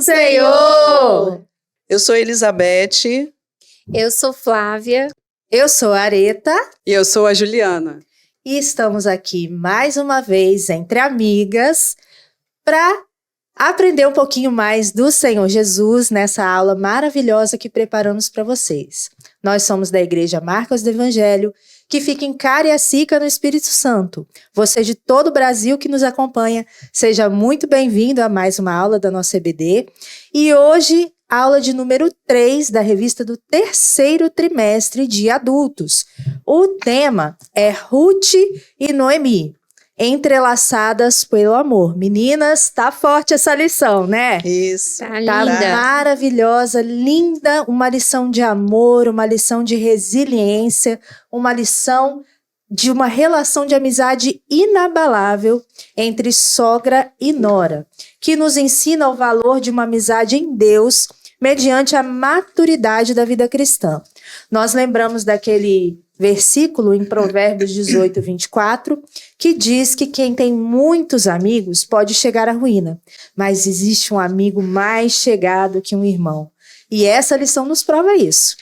do Senhor! Eu sou Elizabeth. Eu sou Flávia. Eu sou a Areta. E eu sou a Juliana. E estamos aqui mais uma vez entre amigas para aprender um pouquinho mais do Senhor Jesus nessa aula maravilhosa que preparamos para vocês. Nós somos da Igreja Marcos do Evangelho, que fica em Cariacica, no Espírito Santo. Você de todo o Brasil que nos acompanha, seja muito bem-vindo a mais uma aula da nossa EBD. E hoje, aula de número 3 da revista do terceiro trimestre de adultos. O tema é Ruth e Noemi, entrelaçadas pelo amor. Meninas, tá forte essa lição, né? Isso. Tá Tá linda. maravilhosa, linda, uma lição de amor, uma lição de resiliência, uma lição de uma relação de amizade inabalável entre sogra e nora, que nos ensina o valor de uma amizade em Deus mediante a maturidade da vida cristã. Nós lembramos daquele versículo em Provérbios 18, 24, que diz que quem tem muitos amigos pode chegar à ruína, mas existe um amigo mais chegado que um irmão. E essa lição nos prova isso.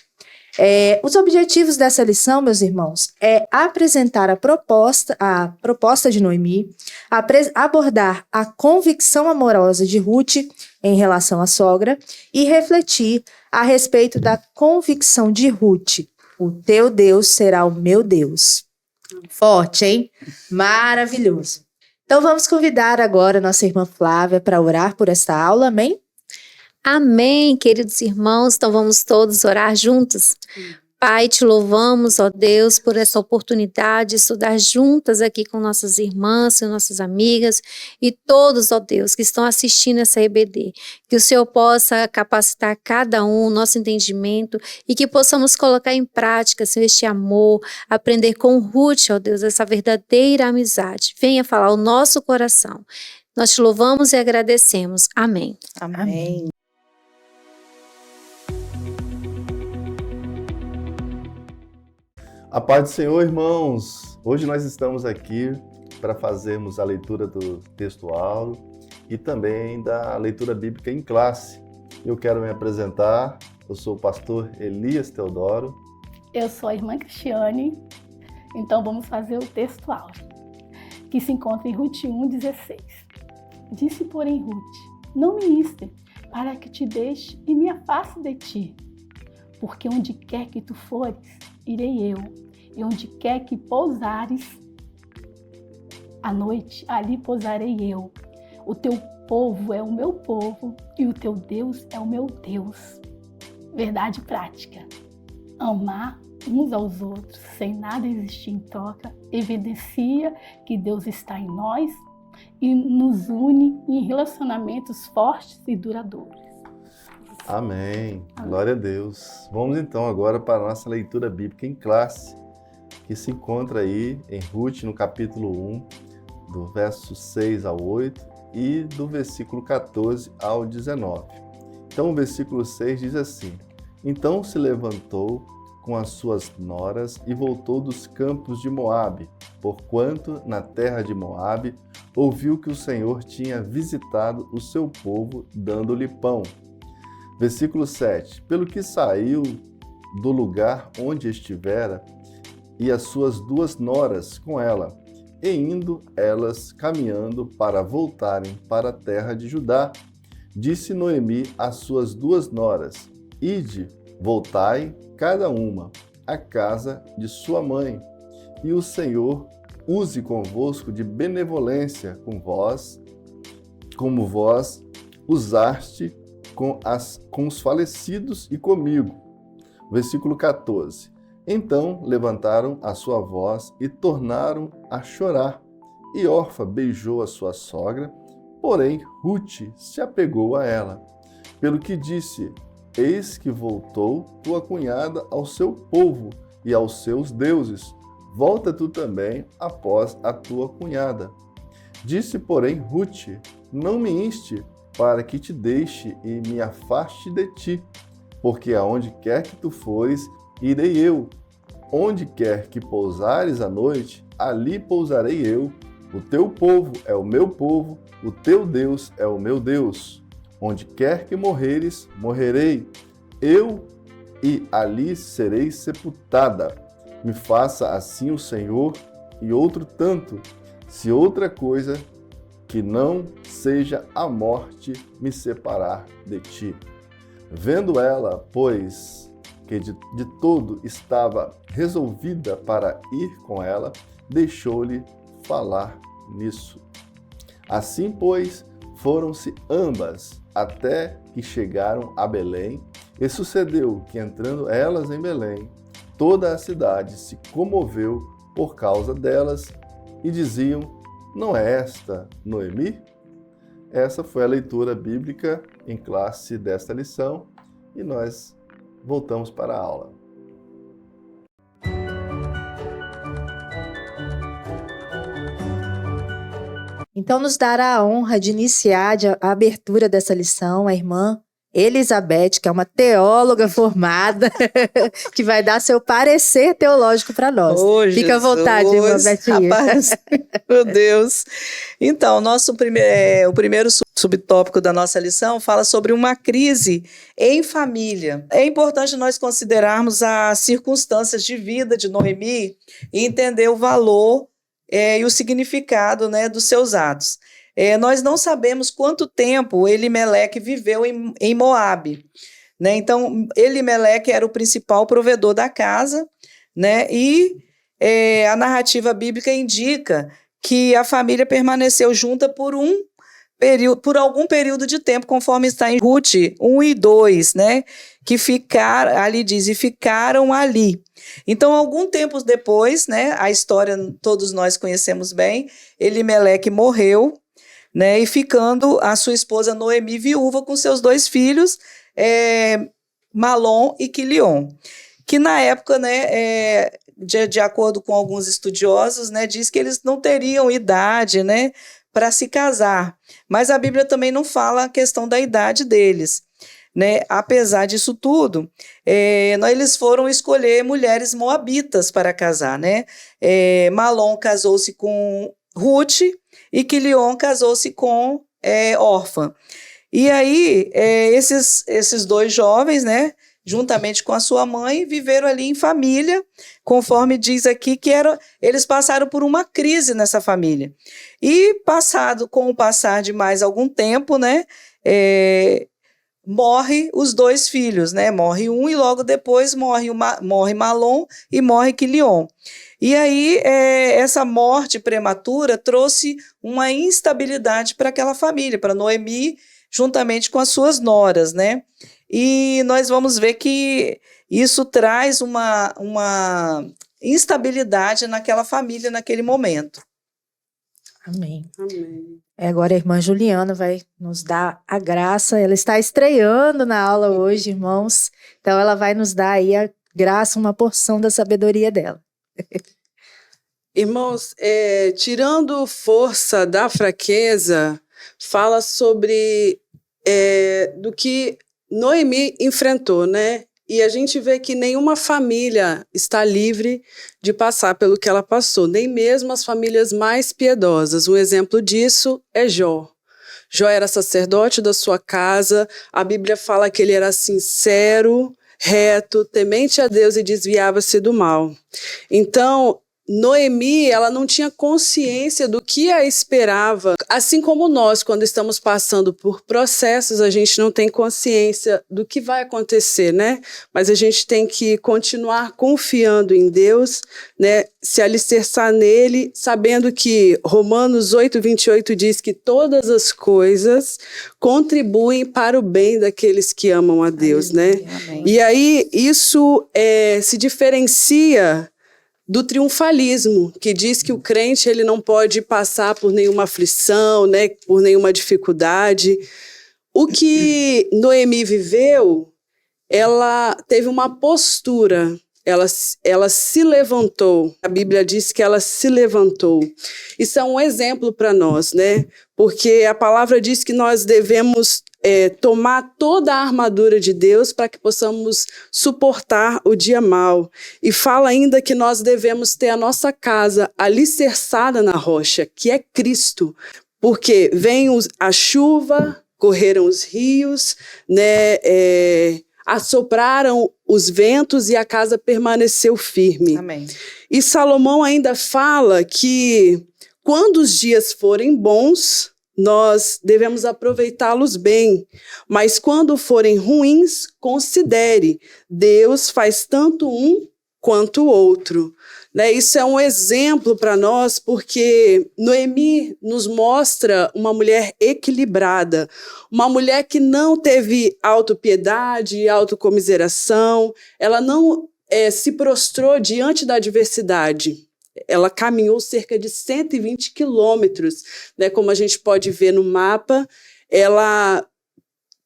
Os objetivos dessa lição, meus irmãos, é apresentar a proposta de Noemi, abordar a convicção amorosa de Ruth em relação à sogra e refletir a respeito da convicção de Ruth. O teu Deus será o meu Deus. Forte, hein? Maravilhoso. Então vamos convidar agora a nossa irmã Flávia para orar por esta aula, amém? Amém, queridos irmãos. Então vamos todos orar juntos. Pai, te louvamos, ó Deus, por essa oportunidade de estudar juntas aqui com nossas irmãs e nossas amigas e todos, ó Deus, que estão assistindo essa EBD. Que o Senhor possa capacitar cada um, nosso entendimento, e que possamos colocar em prática, Senhor, este amor, aprender com Ruth, ó Deus, essa verdadeira amizade. Venha falar ao nosso coração. Nós te louvamos e agradecemos. Amém. Amém. A paz do Senhor, irmãos! Hoje nós estamos aqui para fazermos a leitura do textual e também da leitura bíblica em classe. Eu quero me apresentar, eu sou o pastor Elias Teodoro. Eu sou a irmã Cristiane, então vamos fazer o textual, que se encontra em Ruth 1,16. Disse, porém, Ruth, não me inste para que te deixe e me afaste de ti, porque onde quer que tu fores, irei eu, e onde quer que pousares à noite, ali pousarei eu. O teu povo é o meu povo, e o teu Deus é o meu Deus. Verdade prática. Amar uns aos outros, sem nada existir em troca, evidencia que Deus está em nós e nos une em relacionamentos fortes e duradouros. Amém. Glória a Deus. Vamos então agora para a nossa leitura bíblica em classe, que se encontra aí em Ruth, no capítulo 1, do verso 6 ao 8 e do versículo 14 ao 19. Então o versículo 6 diz assim: Então se levantou com as suas noras e voltou dos campos de Moabe, porquanto na terra de Moabe ouviu que o Senhor tinha visitado o seu povo, dando-lhe pão. Versículo 7. Pelo que saiu do lugar onde estivera, e as suas duas noras com ela, e indo elas caminhando para voltarem para a terra de Judá, disse Noemi às suas duas noras: Ide, voltai, cada uma, à casa de sua mãe, e o Senhor use convosco de benevolência com vós, como vós usaste com os falecidos e comigo. Versículo 14. Então levantaram a sua voz e tornaram a chorar. E Orfa beijou a sua sogra, porém Ruth se apegou a ela. Pelo que disse: Eis que voltou tua cunhada ao seu povo e aos seus deuses. Volta tu também após a tua cunhada. Disse, porém, Ruth: Não me inste para que te deixe e me afaste de ti, porque aonde quer que tu fores, irei eu. Onde quer que pousares à noite, ali pousarei eu. O teu povo é o meu povo, o teu Deus é o meu Deus. Onde quer que morreres, morrerei eu, e ali serei sepultada. Me faça assim o Senhor, e outro tanto, se outra coisa que não seja a morte me separar de ti. Vendo ela, pois, que de todo estava resolvida para ir com ela, deixou-lhe falar nisso. Assim, pois, foram-se ambas até que chegaram a Belém, e sucedeu que, entrando elas em Belém, toda a cidade se comoveu por causa delas, e diziam: não é esta Noemi? Essa foi a leitura bíblica em classe desta lição, e nós voltamos para a aula. Então, nos dará a honra de iniciar a abertura dessa lição a irmã Elizabeth, que é uma teóloga formada, que vai dar seu parecer teológico para nós. Fica à vontade, irmã Betinha. Rapaz, meu Deus. Então, o primeiro subtópico da nossa lição fala sobre uma crise em família. É importante nós considerarmos as circunstâncias de vida de Noemi e entender o valor e o significado, né, dos seus atos. Nós não sabemos quanto tempo Elimeleque viveu em Moabe, né? Então, Elimeleque era o principal provedor da casa, né? E a narrativa bíblica indica que a família permaneceu junta por algum período de tempo, conforme está em Ruth 1 e 2, né? Que ficaram, ali diz, e ficaram ali. Então, algum tempo depois, né? A história todos nós conhecemos bem, Elimeleque morreu, né, e ficando a sua esposa Noemi viúva com seus 2 filhos, Malom e Quilion, que na época, né, de acordo com alguns estudiosos, né, diz que eles não teriam idade, né, para se casar, mas a Bíblia também não fala a questão da idade deles, né? Apesar disso tudo, eles foram escolher mulheres moabitas para casar, né? Malom casou-se com Ruth, e Quilion casou-se com Orfa. E aí, esses 2 jovens, né, juntamente com a sua mãe, viveram ali em família, conforme diz aqui, que eles passaram por uma crise nessa família. E com o passar de mais algum tempo, né, morre os 2 filhos, né, morre um e logo depois morre Malom e morre Quilion. E aí, essa morte prematura trouxe uma instabilidade para aquela família, para Noemi, juntamente com as suas noras, né? E nós vamos ver que isso traz uma instabilidade naquela família naquele momento. Amém. Amém. Agora a irmã Juliana vai nos dar a graça, ela está estreando na aula hoje, irmãos, então ela vai nos dar aí a graça, uma porção da sabedoria dela. Irmãos, tirando força da fraqueza, fala sobre do que Noemi enfrentou, né? E a gente vê que nenhuma família está livre de passar pelo que ela passou, nem mesmo as famílias mais piedosas. Um exemplo disso é Jó. Jó era sacerdote da sua casa, a Bíblia fala que ele era sincero, reto, temente a Deus e desviava-se do mal. Então, Noemi, ela não tinha consciência do que a esperava. Assim como nós, quando estamos passando por processos, a gente não tem consciência do que vai acontecer, né? Mas a gente tem que continuar confiando em Deus, né? Se alicerçar nele, sabendo que Romanos 8:28 diz que todas as coisas contribuem para o bem daqueles que amam a Deus, né? Amém. E aí, isso se diferencia do triunfalismo, que diz que o crente ele não pode passar por nenhuma aflição, né, por nenhuma dificuldade. O que Noemi viveu, ela teve uma postura, ela se levantou. A Bíblia diz que ela se levantou. Isso é um exemplo para nós, né? Porque a palavra diz que nós devemos tomar toda a armadura de Deus para que possamos suportar o dia mau. E fala ainda que nós devemos ter a nossa casa alicerçada na rocha, que é Cristo. Porque vem a chuva, correram os rios, né? Assopraram os ventos e a casa permaneceu firme. Amém. E Salomão ainda fala que quando os dias forem bons, nós devemos aproveitá-los bem, mas quando forem ruins, considere, Deus faz tanto um quanto o outro. Né? Isso é um exemplo para nós, porque Noemi nos mostra uma mulher equilibrada, uma mulher que não teve autopiedade e autocomiseração, ela não se prostrou diante da adversidade. Ela caminhou cerca de 120 quilômetros, né? Como a gente pode ver no mapa. Ela,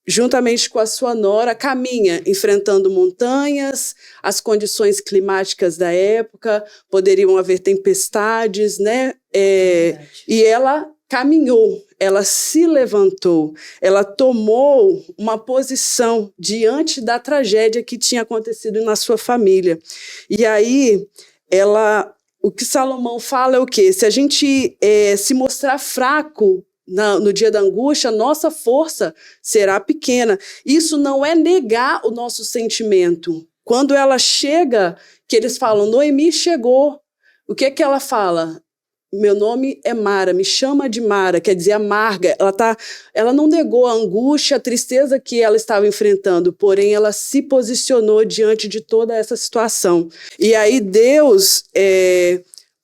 juntamente com a sua nora, caminha enfrentando montanhas, as condições climáticas da época, poderiam haver tempestades, né? E ela caminhou, ela se levantou, ela tomou uma posição diante da tragédia que tinha acontecido na sua família. E aí, o que Salomão fala é o quê? Se a gente se mostrar fraco no dia da angústia, nossa força será pequena. Isso não é negar o nosso sentimento. Quando ela chega, que eles falam, Noemi chegou, o que ela fala? Meu nome é Mara, me chama de Mara, quer dizer amarga. Ela não negou a angústia, a tristeza que ela estava enfrentando, porém ela se posicionou diante de toda essa situação. E aí Deus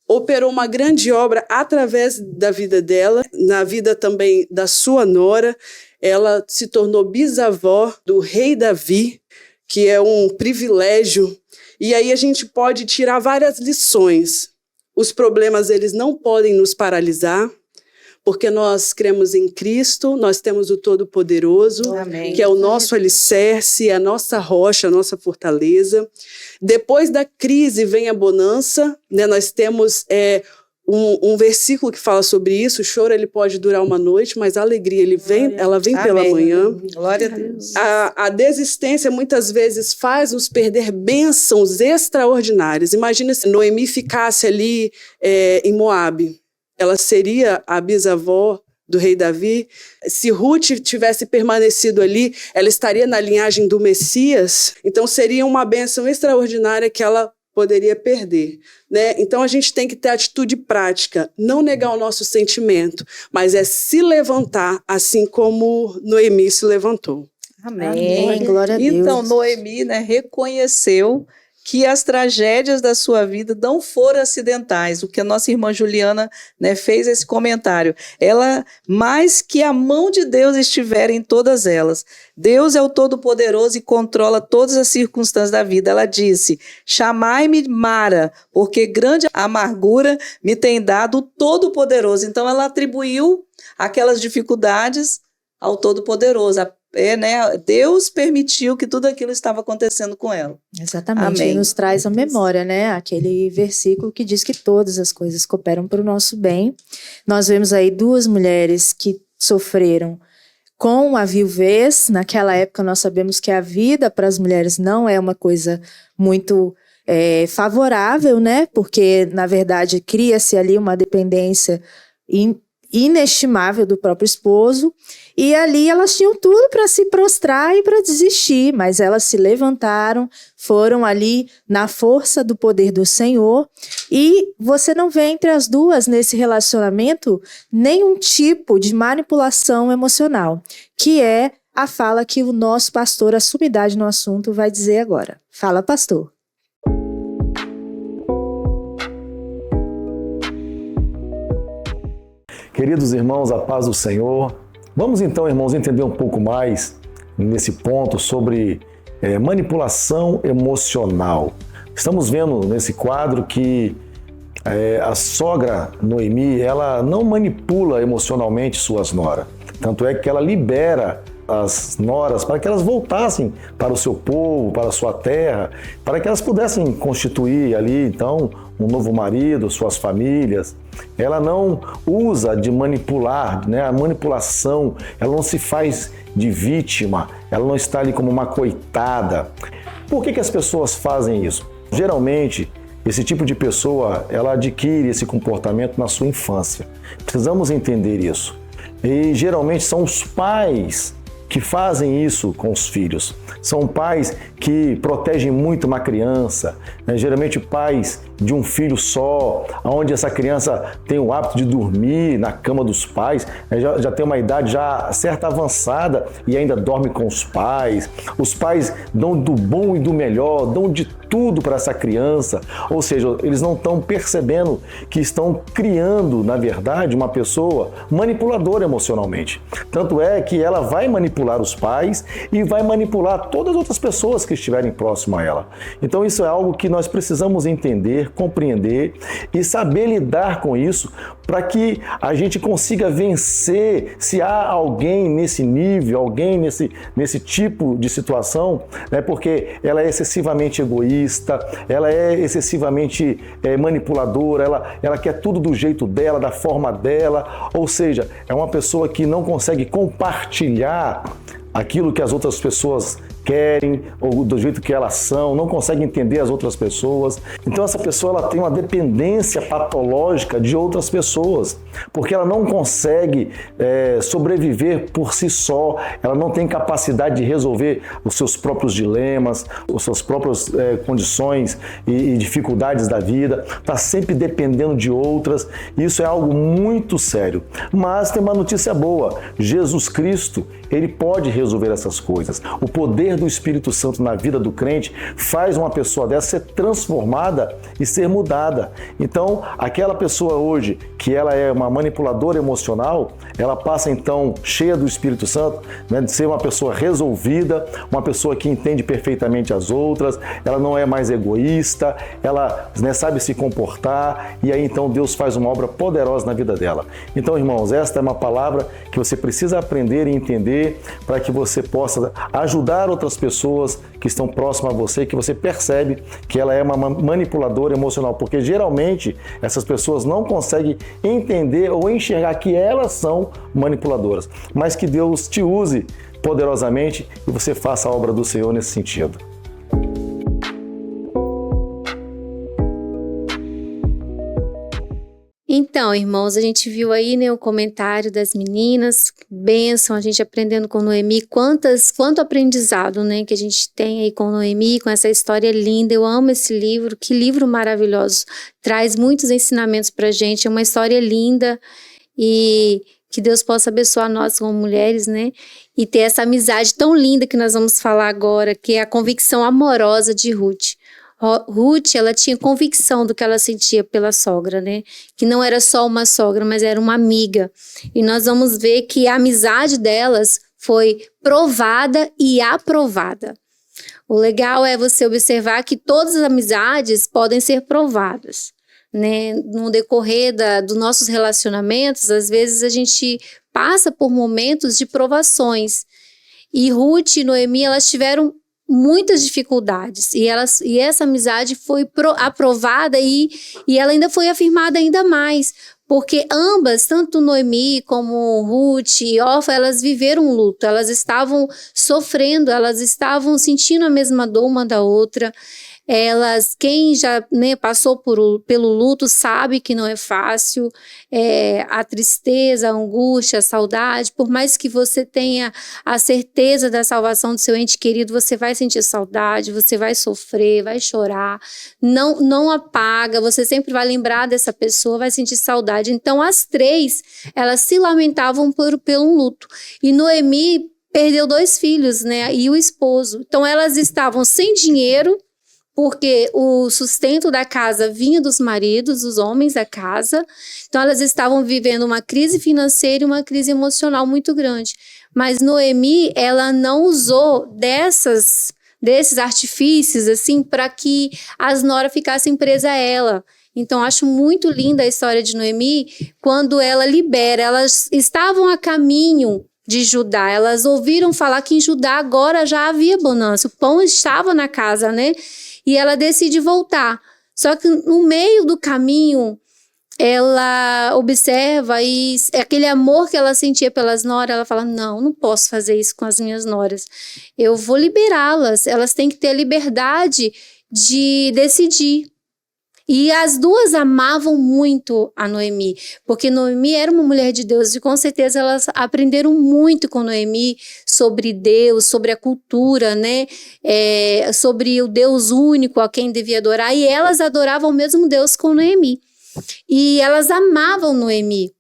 operou uma grande obra através da vida dela, na vida também da sua nora. Ela se tornou bisavó do rei Davi, que é um privilégio. E aí a gente pode tirar várias lições. Os problemas, eles não podem nos paralisar, porque nós cremos em Cristo, nós temos o Todo-Poderoso, que é o nosso alicerce, a nossa rocha, a nossa fortaleza. Depois da crise vem a bonança, né? Nós temos um versículo que fala sobre isso: o choro ele pode durar uma noite, mas a alegria ela vem pela manhã. Glória a Deus. A desistência muitas vezes faz nos perder bênçãos extraordinárias. Imagina se Noemi ficasse ali em Moabe. Ela seria a bisavó do rei Davi. Se Ruth tivesse permanecido ali, ela estaria na linhagem do Messias. Então seria uma bênção extraordinária que ela poderia perder, né? Então a gente tem que ter atitude prática, não negar o nosso sentimento, mas se levantar assim como Noemi se levantou. Amém. Glória a Deus. Então Noemi, né, reconheceu que as tragédias da sua vida não foram acidentais. O que a nossa irmã Juliana, né, fez esse comentário. Ela, mais que a mão de Deus estiver em todas elas. Deus é o Todo-Poderoso e controla todas as circunstâncias da vida. Ela disse, chamai-me Mara, porque grande amargura me tem dado o Todo-Poderoso. Então ela atribuiu aquelas dificuldades ao Todo-Poderoso. Deus permitiu que tudo aquilo estava acontecendo com ela. Exatamente. Amém. E nos traz à memória, né? Aquele versículo que diz que todas as coisas cooperam para o nosso bem. Nós vemos aí duas mulheres que sofreram com a viuvez. Naquela época nós sabemos que a vida para as mulheres não é uma coisa muito favorável, né? Porque, na verdade, cria-se ali uma dependência inestimável do próprio esposo, e ali elas tinham tudo para se prostrar e para desistir, mas elas se levantaram, foram ali na força do poder do Senhor, e você não vê entre as duas nesse relacionamento nenhum tipo de manipulação emocional, que é a fala que o nosso pastor, a sumidade no assunto, vai dizer agora. Fala, pastor. Queridos irmãos, a paz do Senhor. Vamos então, irmãos, entender um pouco mais nesse ponto sobre manipulação emocional. Estamos vendo nesse quadro que a sogra Noemi, ela não manipula emocionalmente suas noras. Tanto é que ela libera as noras para que elas voltassem para o seu povo, para a sua terra, para que elas pudessem constituir ali, então, um novo marido, suas famílias. Ela não usa de manipular, né? A manipulação, ela não se faz de vítima, ela não está ali como uma coitada. Por que as pessoas fazem isso? Geralmente, esse tipo de pessoa, ela adquire esse comportamento na sua infância. Precisamos entender isso. E geralmente são os pais que fazem isso com os filhos. São pais que protegem muito uma criança, né? Geralmente pais de um filho só, onde essa criança tem o hábito de dormir na cama dos pais, né? já tem uma idade já certa avançada e ainda dorme com os pais. Os pais dão do bom e do melhor, dão de tudo para essa criança, ou seja, eles não estão percebendo que estão criando, na verdade, uma pessoa manipuladora emocionalmente. Tanto é que ela vai manipular os pais e vai manipular todas as outras pessoas que estiverem próximo a ela. Então isso é algo que nós precisamos entender, compreender e saber lidar com isso para que a gente consiga vencer. Se há alguém nesse nível, alguém nesse tipo de situação, né, porque ela é excessivamente egoísta, ela é excessivamente manipuladora, ela quer tudo do jeito dela, da forma dela, ou seja, é uma pessoa que não consegue compartilhar aquilo que as outras pessoas querem ou do jeito que elas são, não consegue entender as outras pessoas. Então essa pessoa ela tem uma dependência patológica de outras pessoas, porque ela não consegue sobreviver por si só, ela não tem capacidade de resolver os seus próprios dilemas, as suas próprias condições e dificuldades da vida, está sempre dependendo de outras. Isso é algo muito sério. Mas tem uma notícia boa: Jesus Cristo, ele pode resolver essas coisas. O poder do Espírito Santo na vida do crente faz uma pessoa dessa ser transformada e ser mudada. Então, aquela pessoa hoje que ela é uma manipuladora emocional, ela passa então cheia do Espírito Santo, né, de ser uma pessoa resolvida, uma pessoa que entende perfeitamente as outras, ela não é mais egoísta, ela, né, sabe se comportar, e aí então Deus faz uma obra poderosa na vida dela. Então, irmãos, esta é uma palavra que você precisa aprender e entender para que você possa ajudar outras pessoas que estão próximas a você, que você percebe que ela é uma manipuladora emocional, porque geralmente essas pessoas não conseguem entender ou enxergar que elas são manipuladoras, mas que Deus te use poderosamente e você faça a obra do Senhor nesse sentido. Então, irmãos, a gente viu aí, né, o comentário das meninas, bênção, a gente aprendendo com Noemi, quanto aprendizado, né, que a gente tem aí com Noemi, com essa história linda. Eu amo esse livro, que livro maravilhoso, traz muitos ensinamentos pra gente, é uma história linda, e que Deus possa abençoar nós como mulheres, né, e ter essa amizade tão linda que nós vamos falar agora, que é a convicção amorosa de Ruth. Ruth, ela tinha convicção do que ela sentia pela sogra, né? Que não era só uma sogra, mas era uma amiga. E nós vamos ver que a amizade delas foi provada e aprovada. O legal é você observar que todas as amizades podem ser provadas, né? No decorrer dos nossos relacionamentos, às vezes a gente passa por momentos de provações. E Ruth e Noemi, elas tiveram muitas dificuldades, e essa amizade foi aprovada e ela ainda foi afirmada ainda mais, porque ambas, tanto Noemi como Ruth e Orfa, elas viveram luto, elas estavam sofrendo, elas estavam sentindo a mesma dor uma da outra. Quem já, né, passou pelo luto sabe que não é fácil, a tristeza, a angústia, a saudade, por mais que você tenha a certeza da salvação do seu ente querido, você vai sentir saudade, você vai sofrer, vai chorar, não apaga, você sempre vai lembrar dessa pessoa, vai sentir saudade. Então as três, elas se lamentavam pelo luto, e Noemi perdeu 2 filhos, né, e o esposo. Então elas estavam sem dinheiro, porque o sustento da casa vinha dos maridos, dos homens da casa. Então elas estavam vivendo uma crise financeira e uma crise emocional muito grande. Mas Noemi, ela não usou desses artifícios assim para que as noras ficassem presas a ela. Então acho muito linda a história de Noemi quando ela libera. Elas estavam a caminho de Judá, elas ouviram falar que em Judá agora já havia bonança, o pão estava na casa, né? E ela decide voltar. Só que no meio do caminho, ela observa e aquele amor que ela sentia pelas noras, ela fala, não posso fazer isso com as minhas noras. Eu vou liberá-las. Elas têm que ter a liberdade de decidir. E as duas amavam muito a Noemi, porque Noemi era uma mulher de Deus e com certeza elas aprenderam muito com Noemi sobre Deus, sobre a cultura, né? Sobre o Deus único a quem devia adorar, e elas adoravam o mesmo Deus com Noemi. E elas amavam Noemi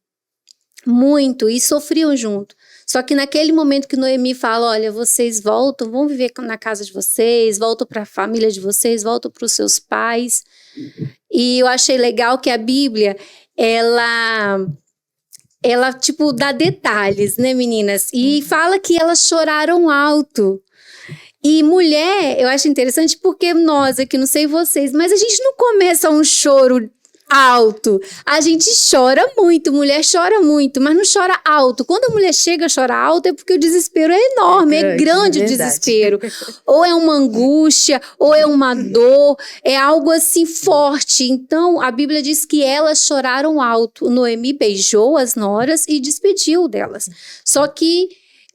muito e sofriam junto. Só que naquele momento que Noemi fala, olha, vocês voltam, vão viver na casa de vocês, voltam para a família de vocês, voltam para os seus pais. E eu achei legal que a Bíblia, ela tipo, dá detalhes, né, meninas? E fala que elas choraram alto. E mulher, eu acho interessante porque nós aqui, não sei vocês, mas a gente não começa um choro alto. A gente chora muito, mulher chora muito, mas não chora alto. Quando a mulher chega a chorar alto é porque o desespero é enorme, é grande o desespero. Ou é uma angústia, ou é uma dor, é algo assim forte. Então, a Bíblia diz que elas choraram alto. Noemi beijou as noras e despediu delas. Só que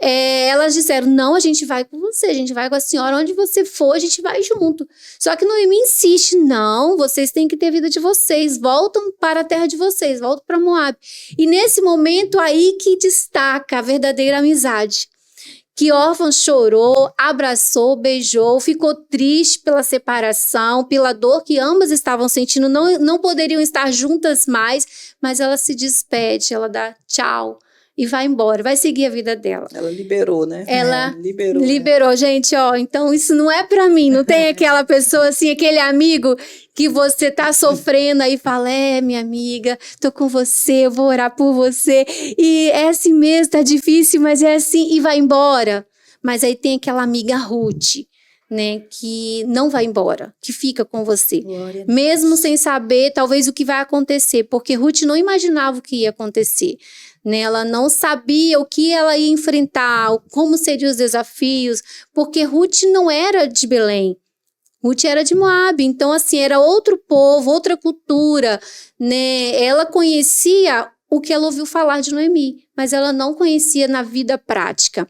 elas disseram, não, a gente vai com você, a gente vai com a senhora, onde você for, a gente vai junto. Só que Noemi insiste, não, vocês têm que ter vida de vocês, voltam para a terra de vocês, voltam para Moab. E nesse momento aí que destaca a verdadeira amizade. Que Orfa chorou, abraçou, beijou, ficou triste pela separação, pela dor que ambas estavam sentindo, não poderiam estar juntas mais, mas ela se despede, ela dá tchau. E vai embora, vai seguir a vida dela. Ela liberou, né? Ela liberou, né? Gente, ó, então isso não é pra mim, não tem aquela pessoa assim, aquele amigo que você tá sofrendo aí fala, minha amiga, tô com você, eu vou orar por você, e é assim mesmo, tá difícil, mas é assim, e vai embora. Mas aí tem aquela amiga Ruth, né, que não vai embora, que fica com você, mesmo sem saber talvez o que vai acontecer, porque Ruth não imaginava o que ia acontecer. Né, ela não sabia o que ela ia enfrentar, como seriam os desafios, porque Ruth não era de Belém, Ruth era de Moab, então assim, era outro povo, outra cultura, né? Ela conhecia o que ela ouviu falar de Noemi, mas ela não conhecia na vida prática.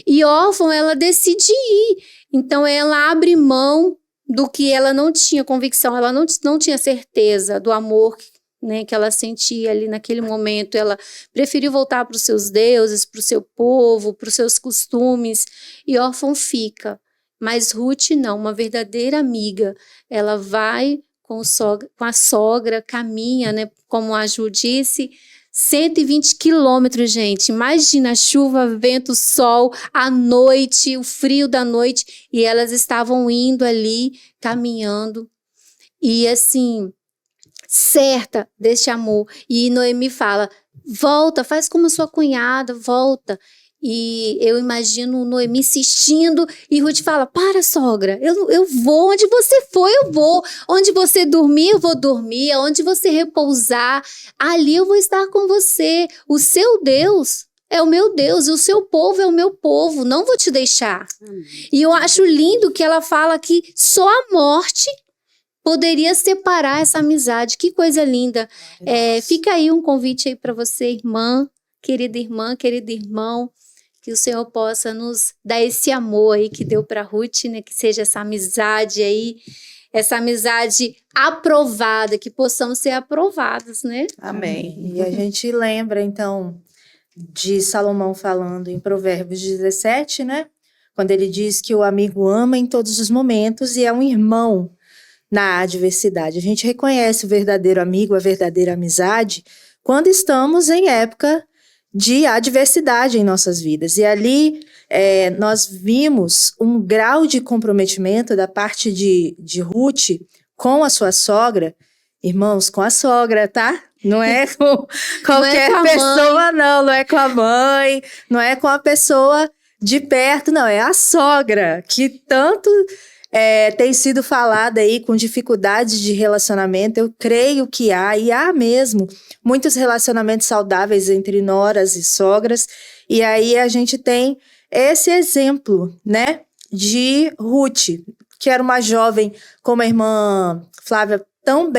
E Orfa, ela decide ir, então ela abre mão do que ela não tinha convicção, ela não tinha certeza do amor né, que ela sentia ali naquele momento. Ela preferiu voltar para os seus deuses, para o seu povo, para os seus costumes, e Orfa fica. Mas Ruth não, uma verdadeira amiga. Ela vai com a sogra, caminha, né, como a Ju disse, 120 quilômetros, gente. Imagina, chuva, vento, sol, a noite, o frio da noite, e elas estavam indo ali, caminhando, e assim, certa deste amor. E Noemi fala, volta, faz como sua cunhada, volta. E eu imagino Noemi insistindo, e Ruth fala, para sogra, eu vou, onde você for eu vou, onde você dormir eu vou dormir, onde você repousar, ali eu vou estar com você, o seu Deus é o meu Deus, e o seu povo é o meu povo, não vou te deixar. E eu acho lindo que ela fala que só a morte poderia separar essa amizade. Que coisa linda. Fica aí um convite aí para você, irmã, querido irmão, que o Senhor possa nos dar esse amor aí que deu para Ruth, né? Que seja essa amizade aí, essa amizade aprovada, que possamos ser aprovados, né? Amém. E a gente lembra, então, de Salomão falando em Provérbios 17, né? Quando ele diz que o amigo ama em todos os momentos e é um irmão na adversidade. A gente reconhece o verdadeiro amigo, a verdadeira amizade, quando estamos em época de adversidade em nossas vidas. E ali nós vimos um grau de comprometimento da parte de Ruth com a sua sogra. Irmãos, com a sogra, tá? Não é com qualquer pessoa, não é com a mãe, não é com a pessoa de perto, não, é a sogra, que tanto tem sido falada aí com dificuldades de relacionamento. Eu creio que há mesmo muitos relacionamentos saudáveis entre noras e sogras, e aí a gente tem esse exemplo, né, de Ruth, que era uma jovem, como a irmã Flávia tão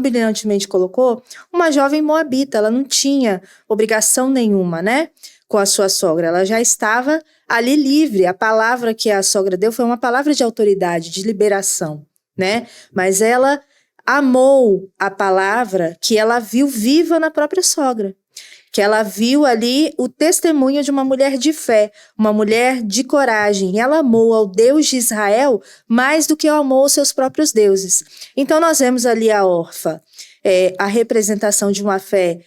brilhantemente colocou, uma jovem moabita. Ela não tinha obrigação nenhuma, né, com a sua sogra, ela já estava ali livre. A palavra que a sogra deu foi uma palavra de autoridade, de liberação, né, mas ela amou a palavra que ela viu viva na própria sogra. Que ela viu ali o testemunho de uma mulher de fé, uma mulher de coragem. Ela amou ao Deus de Israel mais do que amou aos seus próprios deuses. Então nós vemos ali a órfã, a representação de uma fé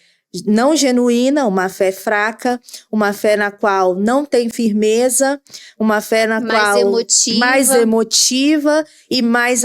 não genuína, uma fé fraca, uma fé na qual não tem firmeza, uma fé na qual mais emotiva e mais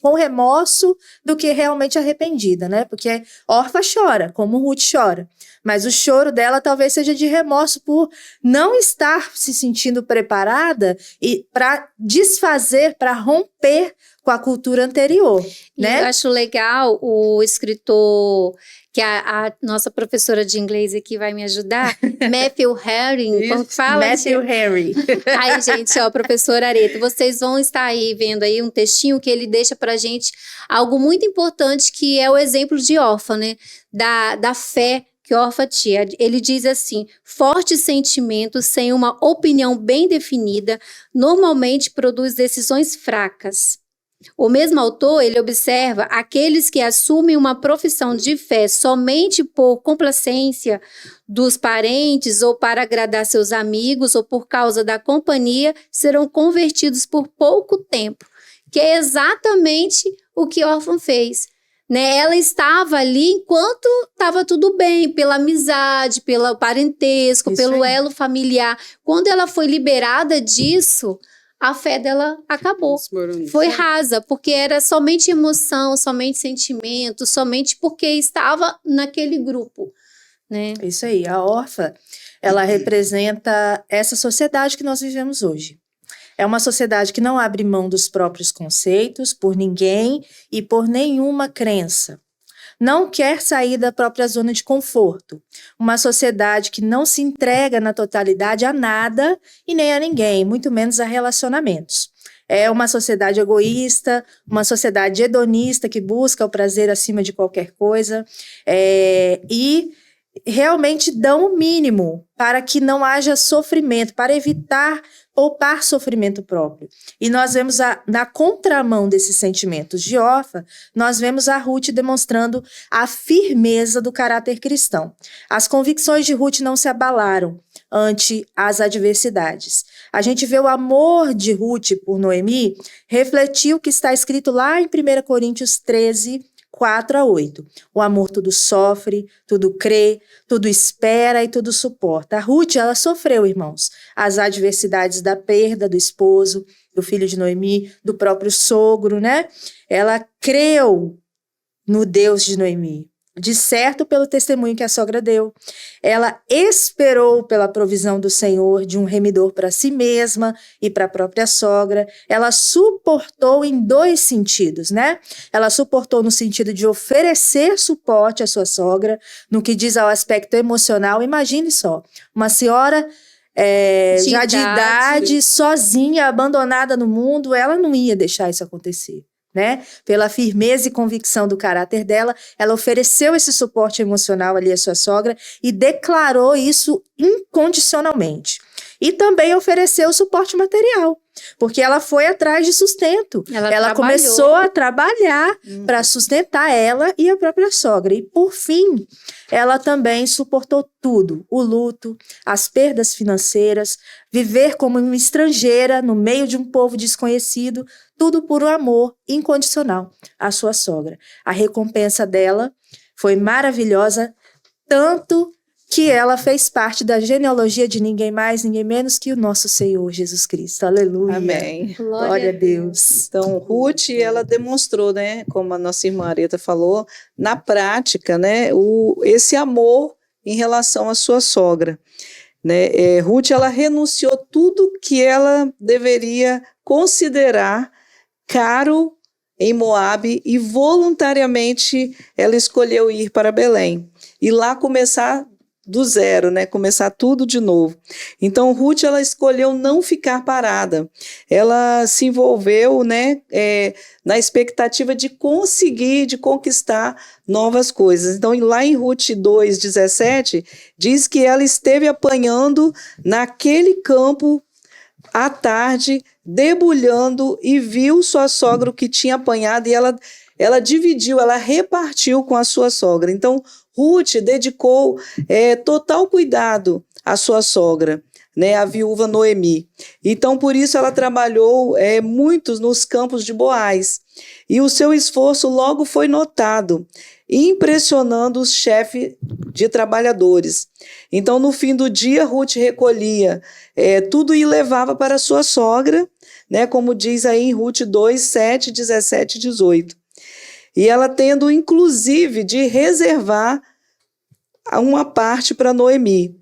com remorso do que realmente arrependida, né? Porque órfã chora, como Ruth chora. Mas o choro dela talvez seja de remorso por não estar se sentindo preparada e para desfazer, para romper com a cultura anterior, né? Eu acho legal o escritor, que a nossa professora de inglês aqui vai me ajudar, Matthew Henry, como fala? Matthew Henry. Aí, gente, ó, professor Areto, vocês vão estar aí vendo aí um textinho que ele deixa pra gente algo muito importante, que é o exemplo de órfã, né? Da fé que órfã tinha. Ele diz assim: fortes sentimentos sem uma opinião bem definida normalmente produz decisões fracas. O mesmo autor, ele observa aqueles que assumem uma profissão de fé somente por complacência dos parentes ou para agradar seus amigos ou por causa da companhia, serão convertidos por pouco tempo, que é exatamente o que órfã fez. Né? Ela estava ali enquanto estava tudo bem, pela amizade, pelo parentesco, Isso pelo aí. elo familiar. Quando ela foi liberada disso, a fé dela acabou. Foi rasa, porque era somente emoção, somente sentimento, somente porque estava naquele grupo, né? Isso aí, a órfã, ela representa essa sociedade que nós vivemos hoje. É uma sociedade que não abre mão dos próprios conceitos por ninguém e por nenhuma crença. Não quer sair da própria zona de conforto. Uma sociedade que não se entrega na totalidade a nada e nem a ninguém, muito menos a relacionamentos. É uma sociedade egoísta, uma sociedade hedonista que busca o prazer acima de qualquer coisa e realmente dão o mínimo para que não haja sofrimento, para evitar poupar sofrimento próprio. E nós vemos na contramão desses sentimentos de órfã, nós vemos a Ruth demonstrando a firmeza do caráter cristão. As convicções de Ruth não se abalaram ante as adversidades. A gente vê o amor de Ruth por Noemi refletir o que está escrito lá em 1 Coríntios 13, 4-8. O amor tudo sofre, tudo crê, tudo espera e tudo suporta. A Ruth, ela sofreu, irmãos, as adversidades da perda do esposo, do filho de Noemi, do próprio sogro, né? Ela creu no Deus de Noemi, de certo pelo testemunho que a sogra deu. Ela esperou pela provisão do Senhor de um remidor para si mesma e para a própria sogra. Ela suportou em dois sentidos, né? Ela suportou no sentido de oferecer suporte à sua sogra, no que diz ao aspecto emocional. Imagine só, uma senhora já de idade, sozinha, abandonada no mundo, ela não ia deixar isso acontecer. Né? Pela firmeza e convicção do caráter dela, ela ofereceu esse suporte emocional ali à sua sogra e declarou isso incondicionalmente. E também ofereceu suporte material, porque ela foi atrás de sustento. Ela começou a trabalhar para sustentar ela e a própria sogra. E, por fim, ela também suportou tudo: o luto, as perdas financeiras, viver como uma estrangeira no meio de um povo desconhecido, tudo por um amor incondicional à sua sogra. A recompensa dela foi maravilhosa, tanto que ela fez parte da genealogia de ninguém mais, ninguém menos que o nosso Senhor Jesus Cristo. Aleluia. Amém. Glória a Deus. Então, Ruth, ela demonstrou, né, como a nossa irmã Areta falou, na prática, né, esse amor em relação à sua sogra. Né? Ruth, ela renunciou tudo que ela deveria considerar caro em Moabe e voluntariamente ela escolheu ir para Belém e lá começar do zero, né? Começar tudo de novo. Então, Ruth, ela escolheu não ficar parada. Ela se envolveu, né, na expectativa de conseguir, de conquistar novas coisas. Então, lá em Ruth 2:17, diz que ela esteve apanhando naquele campo à tarde, debulhando, e viu sua sogra o que tinha apanhado, e ela dividiu, ela repartiu com a sua sogra. Então, Ruth dedicou total cuidado à sua sogra, né, a viúva Noemi. Então, por isso, ela trabalhou muito nos campos de Boaz. E o seu esforço logo foi notado, impressionando os chefes de trabalhadores. Então, no fim do dia, Ruth recolhia tudo e levava para sua sogra, né, como diz aí em Ruth 2, 7, 17 e 18. E ela tendo, inclusive, de reservar uma parte para Noemi.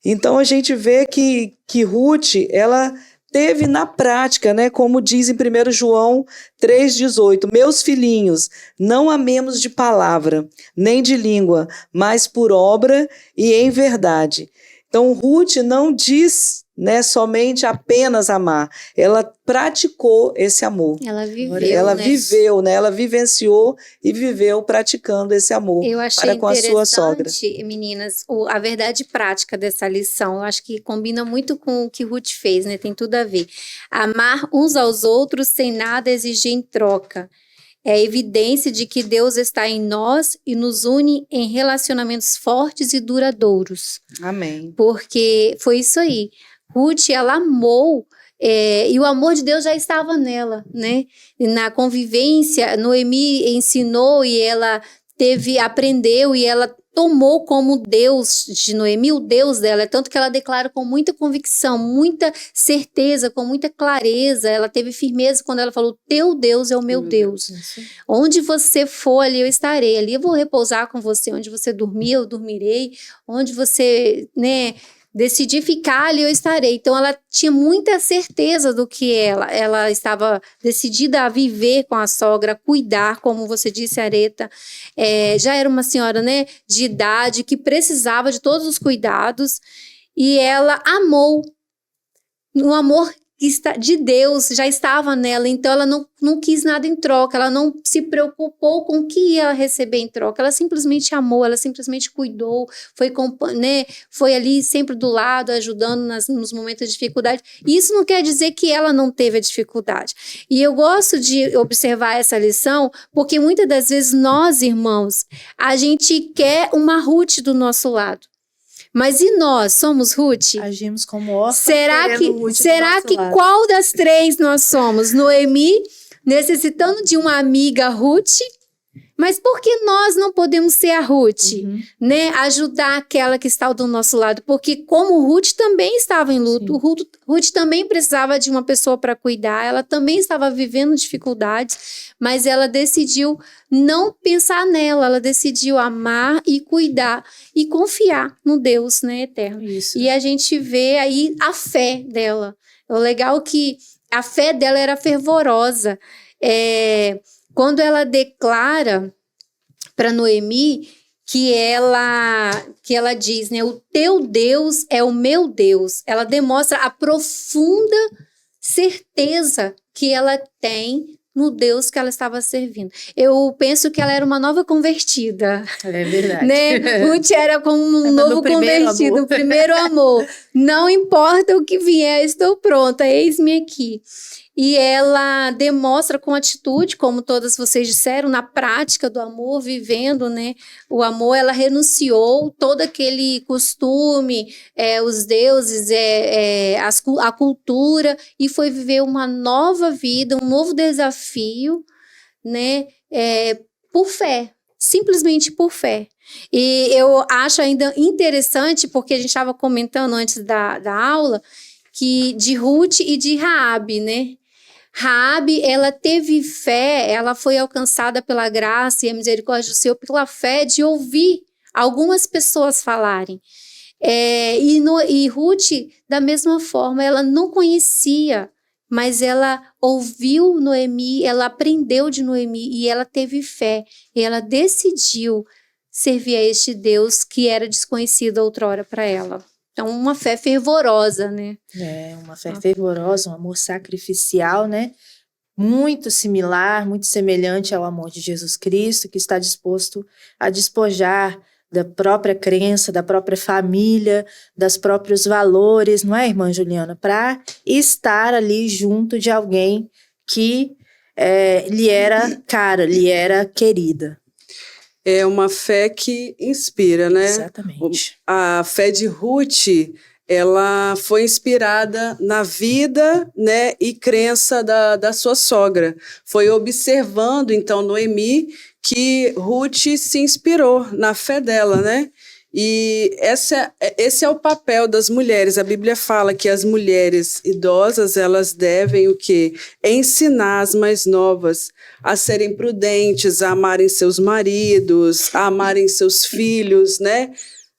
Então, a gente vê que Ruth, ela teve na prática, né, como diz em 1 João 3,18, meus filhinhos, não amemos de palavra, nem de língua, mas por obra e em verdade. Então, Ruth não diz, né, somente apenas amar, ela praticou esse amor. Ela viveu, ela né? viveu, né? Ela vivenciou e viveu praticando esse amor Eu achei para com a sua sogra. interessante, meninas, a verdade prática dessa lição. Eu acho que combina muito com o que Ruth fez, né? Tem tudo a ver. Amar uns aos outros sem nada exigir em troca. É evidência de que Deus está em nós e nos une em relacionamentos fortes e duradouros. Amém. Porque foi isso aí. Ruth, ela amou, e o amor de Deus já estava nela, né? E na convivência, Noemi ensinou e ela aprendeu e ela tomou como Deus de Noemi, o Deus dela, tanto que ela declara com muita convicção, muita certeza, com muita clareza, ela teve firmeza quando ela falou, teu Deus é o meu Deus. Onde você for, ali eu estarei, ali eu vou repousar com você, onde você dormir, eu dormirei, onde você, né, decidir ficar, ali eu estarei. Então ela tinha muita certeza do que ela estava decidida a viver com a sogra, cuidar, como você disse, Areta, já era uma senhora, né, de idade, que precisava de todos os cuidados, e ela amou, um amor de Deus já estava nela, então ela não quis nada em troca, ela não se preocupou com o que ia receber em troca, ela simplesmente amou, ela simplesmente cuidou, foi ali sempre do lado, ajudando nos momentos de dificuldade. E isso não quer dizer que ela não teve a dificuldade. E eu gosto de observar essa lição, porque muitas das vezes nós, irmãos, a gente quer uma Ruth do nosso lado. Mas e nós, somos Ruth? Agimos como órfãos. Será que qual das três nós somos? Noemi, necessitando de uma amiga Ruth? Mas por que nós não podemos ser a Ruth? Né? Ajudar aquela que está do nosso lado. Porque como Ruth também estava em luto, Ruth também precisava de uma pessoa para cuidar, ela também estava vivendo dificuldades, mas ela decidiu não pensar nela, ela decidiu amar e cuidar e confiar no Deus, né, eterno. Isso. E a gente vê aí a fé dela. O legal é que a fé dela era fervorosa. Quando ela declara para Noemi que ela diz, né, o teu Deus é o meu Deus, ela demonstra a profunda certeza que ela tem no Deus que ela estava servindo. Eu penso que ela era uma nova convertida. É verdade. Né? Ruth era como um novo convertido, o primeiro amor. Não importa o que vier, estou pronta, eis-me aqui. E ela demonstra com atitude, como todas vocês disseram, na prática do amor, vivendo, né, o amor, ela renunciou todo aquele costume, os deuses, a cultura, e foi viver uma nova vida, um novo desafio, né, por fé, simplesmente por fé. E eu acho ainda interessante, porque a gente estava comentando antes da aula, que de Ruth e de Raabe, né? Raabe, ela teve fé, ela foi alcançada pela graça e a misericórdia do Senhor pela fé de ouvir algumas pessoas falarem. E Ruth, da mesma forma, ela não conhecia, mas ela ouviu Noemi, ela aprendeu de Noemi e ela teve fé. E ela decidiu servir a este Deus que era desconhecido outrora para ela. Então, uma fé fervorosa, né? Uma fé fervorosa, um amor sacrificial, né? Muito similar, muito semelhante ao amor de Jesus Cristo, que está disposto a despojar da própria crença, da própria família, dos próprios valores, não é, irmã Juliana? Para estar ali junto de alguém que lhe era cara, lhe era querida. É uma fé que inspira, né? Exatamente. A fé de Ruth, ela foi inspirada na vida, né, e crença da sua sogra. Foi observando, então, Noemi, que Ruth se inspirou na fé dela, né? E esse é o papel das mulheres. A Bíblia fala que as mulheres idosas, elas devem o quê? Ensinar as mais novas a serem prudentes, a amarem seus maridos, a amarem seus filhos, né?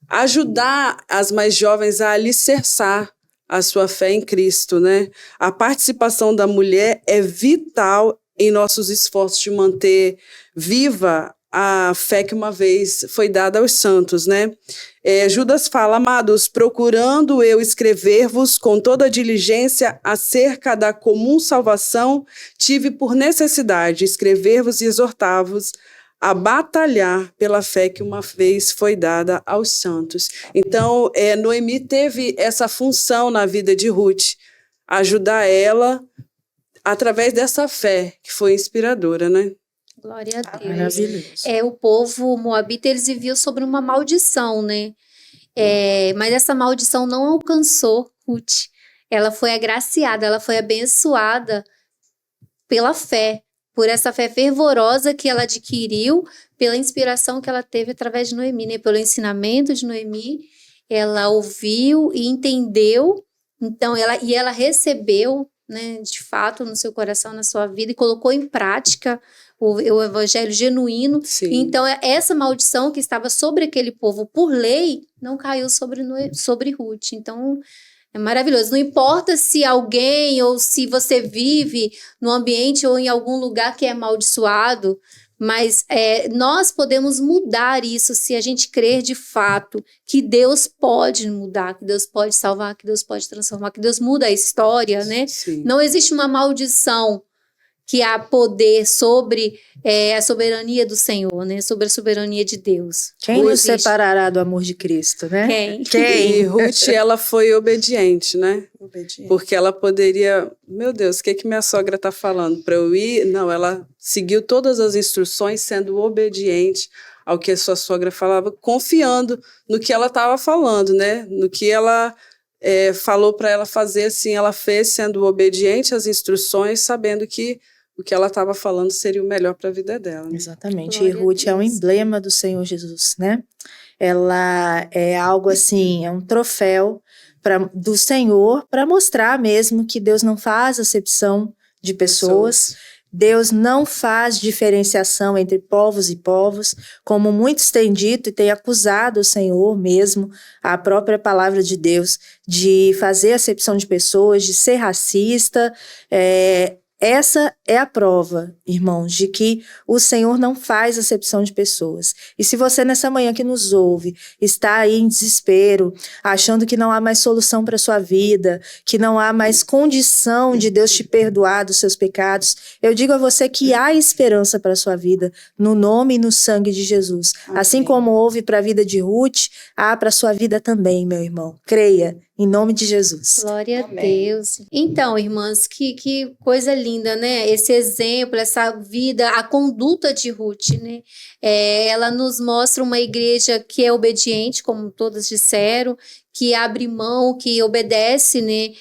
Ajudar as mais jovens a alicerçar a sua fé em Cristo, né? A participação da mulher é vital em nossos esforços de manter viva a fé que uma vez foi dada aos santos, né? Judas fala: amados, procurando eu escrever-vos com toda diligência acerca da comum salvação, tive por necessidade escrever-vos e exortar-vos a batalhar pela fé que uma vez foi dada aos santos. Então, Noemi teve essa função na vida de Ruth, ajudar ela através dessa fé que foi inspiradora, né? Glória a Deus. Maravilhoso. O povo moabita, eles viviam sobre uma maldição, né? Mas essa maldição não alcançou Ruth. Ela foi agraciada, ela foi abençoada pela fé, por essa fé fervorosa que ela adquiriu, pela inspiração que ela teve através de Noemi, né? Pelo ensinamento de Noemi, ela ouviu e entendeu, então ela recebeu, né, de fato, no seu coração, na sua vida, e colocou em prática o evangelho genuíno. Sim. Então, essa maldição que estava sobre aquele povo por lei, não caiu sobre Ruth. Então, é maravilhoso. Não importa se alguém ou se você vive num ambiente ou em algum lugar que é amaldiçoado, mas nós podemos mudar isso se a gente crer de fato que Deus pode mudar, que Deus pode salvar, que Deus pode transformar, que Deus muda a história, né? Sim. Não existe uma maldição que há poder sobre a soberania do Senhor, né? Sobre a soberania de Deus. Quem Não nos existe. separará do amor de Cristo, né? Quem? E Ruth, ela foi obediente, né? Porque ela poderia... Meu Deus, o que minha sogra está falando? Para eu ir? Não, ela seguiu todas as instruções, sendo obediente ao que a sua sogra falava, confiando no que ela estava falando, né? No que ela falou para ela fazer, assim, ela fez, sendo obediente às instruções, sabendo que o que ela estava falando seria o melhor para a vida dela. Né? Exatamente. Glória E Ruth a é um Deus. emblema do Senhor Jesus, né? Ela é algo assim, é um troféu do Senhor para mostrar mesmo que Deus não faz acepção de pessoas. Deus não faz diferenciação entre povos e povos, como muitos têm dito e têm acusado o Senhor mesmo, a própria palavra de Deus, de fazer acepção de pessoas, de ser racista. Essa é a prova, irmãos, de que o Senhor não faz acepção de pessoas. E se você nessa manhã que nos ouve está aí em desespero, achando que não há mais solução para a sua vida, que não há mais condição de Deus te perdoar dos seus pecados, eu digo a você que há esperança para a sua vida, no nome e no sangue de Jesus. Amém. Assim como houve para a vida de Ruth, há para a sua vida também, meu irmão. Creia. Em nome de Jesus. Glória a Deus. Então, irmãs, que coisa linda, né? Esse exemplo, essa vida, a conduta de Ruth, né? Ela nos mostra uma igreja que é obediente, como todas disseram, que abre mão, que obedece, né?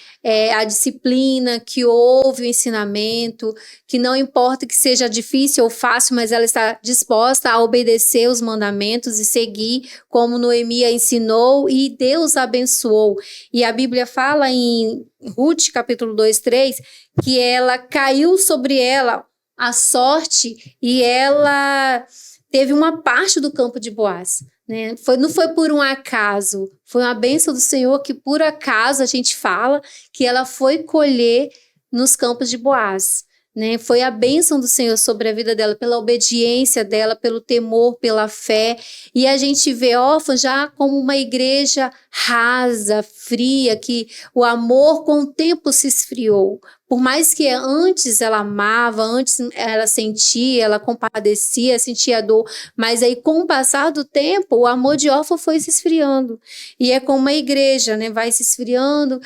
A disciplina, que ouve o ensinamento, que não importa que seja difícil ou fácil, mas ela está disposta a obedecer os mandamentos e seguir como Noemi a ensinou, e Deus abençoou. E a Bíblia fala em Ruth, capítulo 2, 3, que ela caiu sobre ela a sorte e ela teve uma parte do campo de Boaz. Né? Não foi por um acaso, foi uma bênção do Senhor que por acaso a gente fala que ela foi colher nos campos de Boaz. Né? Foi a bênção do Senhor sobre a vida dela, pela obediência dela, pelo temor, pela fé. E a gente vê órfã já como uma igreja rasa, fria, que o amor com o tempo se esfriou. Por mais que antes ela amava, antes ela sentia, ela compadecia, sentia dor, mas aí com o passar do tempo, o amor de Orfa foi se esfriando. E é como a igreja, né? Vai se esfriando,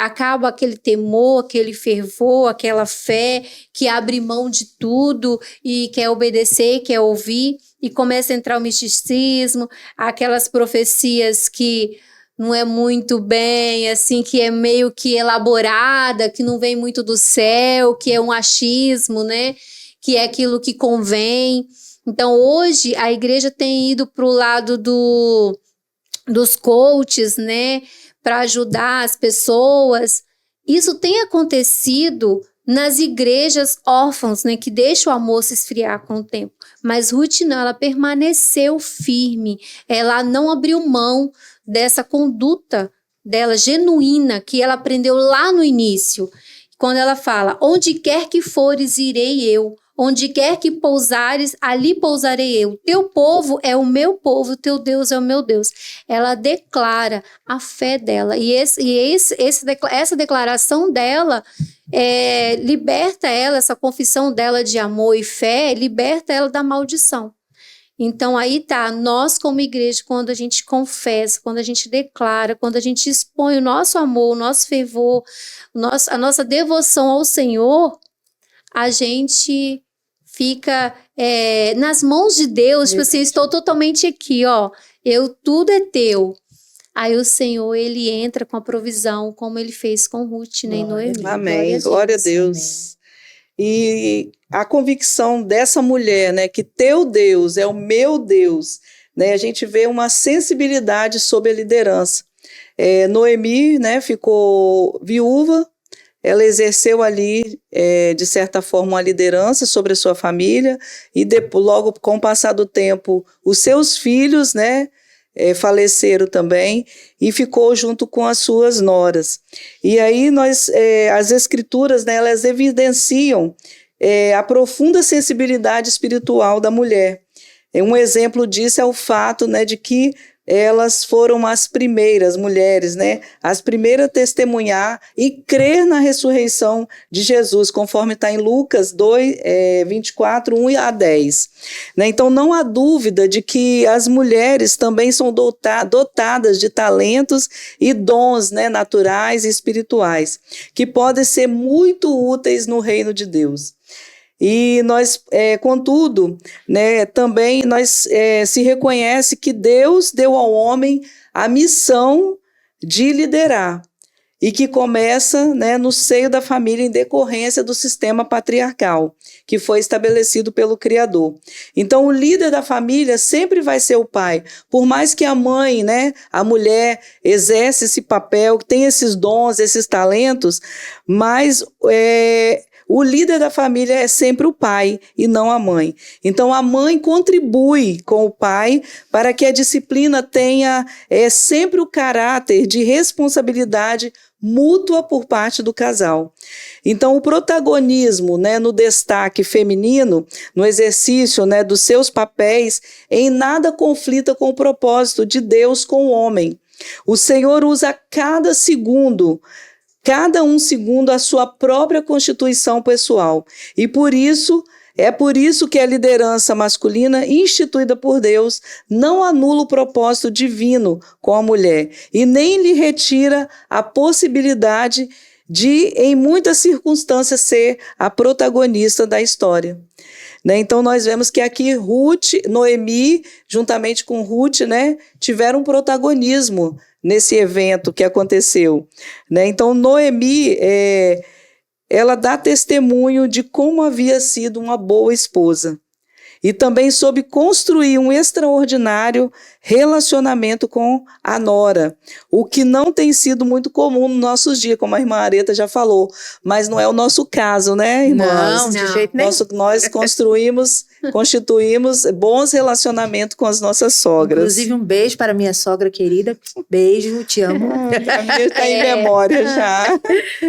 acaba aquele temor, aquele fervor, aquela fé que abre mão de tudo e quer obedecer, quer ouvir, e começa a entrar o misticismo, aquelas profecias que não é muito bem, assim, que é meio que elaborada, que não vem muito do céu, que é um achismo, né? Que é aquilo que convém. Então, hoje, a igreja tem ido para o lado dos coaches, né? Para ajudar as pessoas. Isso tem acontecido nas igrejas órfãs, né? Que deixam o amor se esfriar com o tempo. Mas Ruth não, ela permaneceu firme. Ela não abriu mão dessa conduta dela genuína que ela aprendeu lá no início, quando ela fala: onde quer que fores, irei eu, onde quer que pousares, ali pousarei eu, teu povo é o meu povo, teu Deus é o meu Deus. Ela declara a fé dela, e essa declaração dela liberta ela, essa confissão dela de amor e fé, liberta ela da maldição. Então aí tá, nós como igreja, quando a gente confessa, quando a gente declara, quando a gente expõe o nosso amor, o nosso fervor, a nossa devoção ao Senhor, a gente fica nas mãos de Deus, tipo assim, estou totalmente aqui, ó, tudo é teu. Aí o Senhor, ele entra com a provisão, como ele fez com Ruth, né, e Noemi. Amém, glória a Deus. E a convicção dessa mulher, né, que teu Deus é o meu Deus, né, a gente vê uma sensibilidade sobre a liderança. Noemi, né, ficou viúva, ela exerceu ali, de certa forma, uma liderança sobre a sua família, e logo com o passar do tempo, os seus filhos, né, faleceram também, e ficou junto com as suas noras. E aí as escrituras, né, elas evidenciam a profunda sensibilidade espiritual da mulher. Um exemplo disso é o fato, né, de que elas foram as primeiras mulheres, né, as primeiras a testemunhar e crer na ressurreição de Jesus, conforme está em Lucas 2, 24, 1 a 10. Né? Então não há dúvida de que as mulheres também são dotadas de talentos e dons, né, naturais e espirituais, que podem ser muito úteis no reino de Deus. E nós, contudo, né, também se reconhece que Deus deu ao homem a missão de liderar, e que começa, né, no seio da família em decorrência do sistema patriarcal, que foi estabelecido pelo Criador. Então, o líder da família sempre vai ser o pai, por mais que a mãe, né, a mulher, exerce esse papel, tem esses dons, esses talentos, mas o líder da família é sempre o pai e não a mãe. Então, a mãe contribui com o pai para que a disciplina tenha sempre o caráter de responsabilidade mútua por parte do casal. Então, o protagonismo, né, no destaque feminino, no exercício, né, dos seus papéis, em nada conflita com o propósito de Deus com o homem. O Senhor usa cada um segundo a sua própria constituição pessoal. E por isso que a liderança masculina instituída por Deus não anula o propósito divino com a mulher e nem lhe retira a possibilidade de, em muitas circunstâncias, ser a protagonista da história. Né? Então, nós vemos que aqui Noemi, juntamente com Ruth, né, tiveram um protagonismo nesse evento que aconteceu. Né? Então, Noemi, ela dá testemunho de como havia sido uma boa esposa. E também soube construir um extraordinário relacionamento com a nora, o que não tem sido muito comum nos nossos dias, como a irmã Areta já falou, mas não é o nosso caso, né, irmãs? Não, de jeito nenhum. Nós constituímos bons relacionamentos com as nossas sogras. Inclusive, um beijo para minha sogra querida. Beijo, te amo. A minha está em memória já,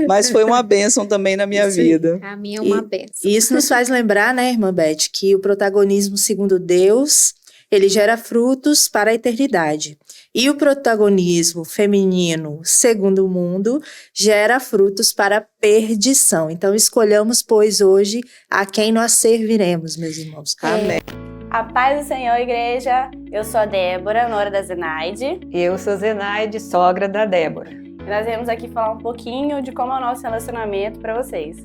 mas foi uma bênção também na minha vida. A minha é uma bênção. E isso nos faz lembrar, né, irmã Beth, que o protagonismo segundo Deus, ele gera frutos para a eternidade. E o protagonismo feminino, segundo o mundo, gera frutos para a perdição. Então, escolhamos, pois, hoje a quem nós serviremos, meus irmãos. Amém. A paz do Senhor, igreja. Eu sou a Débora, nora da Zenaide. E eu sou Zenaide, sogra da Débora. E nós viemos aqui falar um pouquinho de como é o nosso relacionamento para vocês.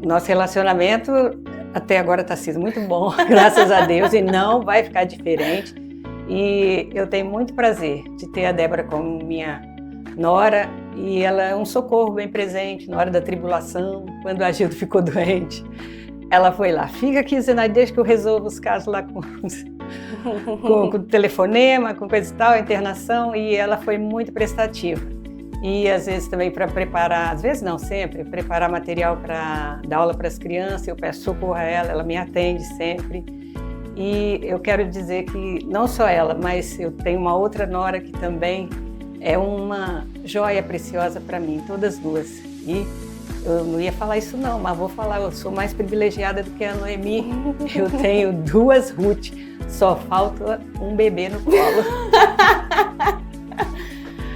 Nosso relacionamento até agora está sendo muito bom, graças a Deus, e não vai ficar diferente. E eu tenho muito prazer de ter a Débora como minha nora, e ela é um socorro bem presente na hora da tribulação, quando a Gildo ficou doente. Ela foi lá, fica aqui, Zenaide, deixa que eu resolvo os casos lá com telefonema, com coisa e tal, internação, e ela foi muito prestativa. E às vezes também para preparar, às vezes não, sempre, preparar material para dar aula para as crianças, eu peço socorro a ela, ela me atende sempre. E eu quero dizer que não só ela, mas eu tenho uma outra nora que também é uma joia preciosa para mim, todas duas. E eu não ia falar isso não, mas vou falar, eu sou mais privilegiada do que a Noemi. Eu tenho 2 Ruth, só falta um bebê no colo.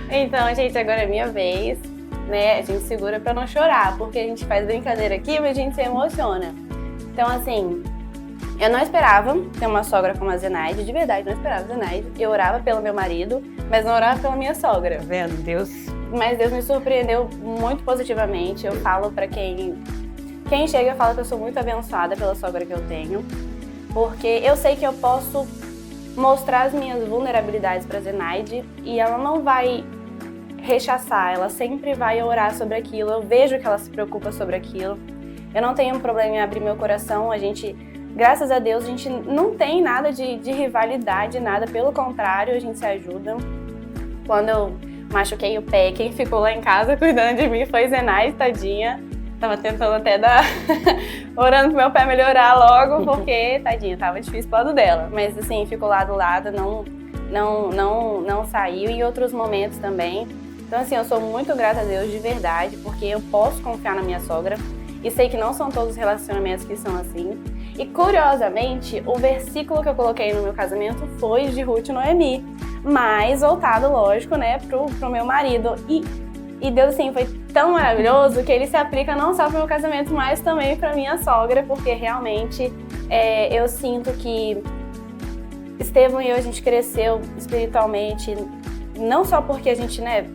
Então, gente, agora é minha vez, né? A gente segura pra não chorar, porque a gente faz brincadeira aqui, mas a gente se emociona. Então, assim, eu não esperava ter uma sogra como a Zenaide, de verdade, não esperava a Zenaide. Eu orava pelo meu marido, mas não orava pela minha sogra. Tá vendo? Mas Deus me surpreendeu muito positivamente. Eu falo pra quem chega, eu falo que eu sou muito abençoada pela sogra que eu tenho, porque eu sei que eu posso mostrar as minhas vulnerabilidades pra Zenaide e ela não vai rechaçar, ela sempre vai orar sobre aquilo. Eu vejo que ela se preocupa sobre aquilo. Eu não tenho um problema em abrir meu coração. A gente, graças a Deus, a gente não tem nada de rivalidade, nada. Pelo contrário, a gente se ajuda. Quando eu machuquei o pé, quem ficou lá em casa cuidando de mim foi Zenaide, tadinha. Tava tentando até orando pro meu pé melhorar logo, porque, tadinha, tava difícil pro lado dela. Mas, assim, ficou lá do lado, não saiu. E em outros momentos também. Então, assim, eu sou muito grata a Deus de verdade, porque eu posso confiar na minha sogra. E sei que não são todos os relacionamentos que são assim. E, curiosamente, o versículo que eu coloquei no meu casamento foi de Ruth e Noemi. Mas voltado, lógico, né, pro meu marido. E Deus, assim, foi tão maravilhoso que ele se aplica não só pro meu casamento, mas também pra minha sogra. Porque, realmente, eu sinto que Estevão e eu, a gente cresceu espiritualmente. Não só porque a gente, né,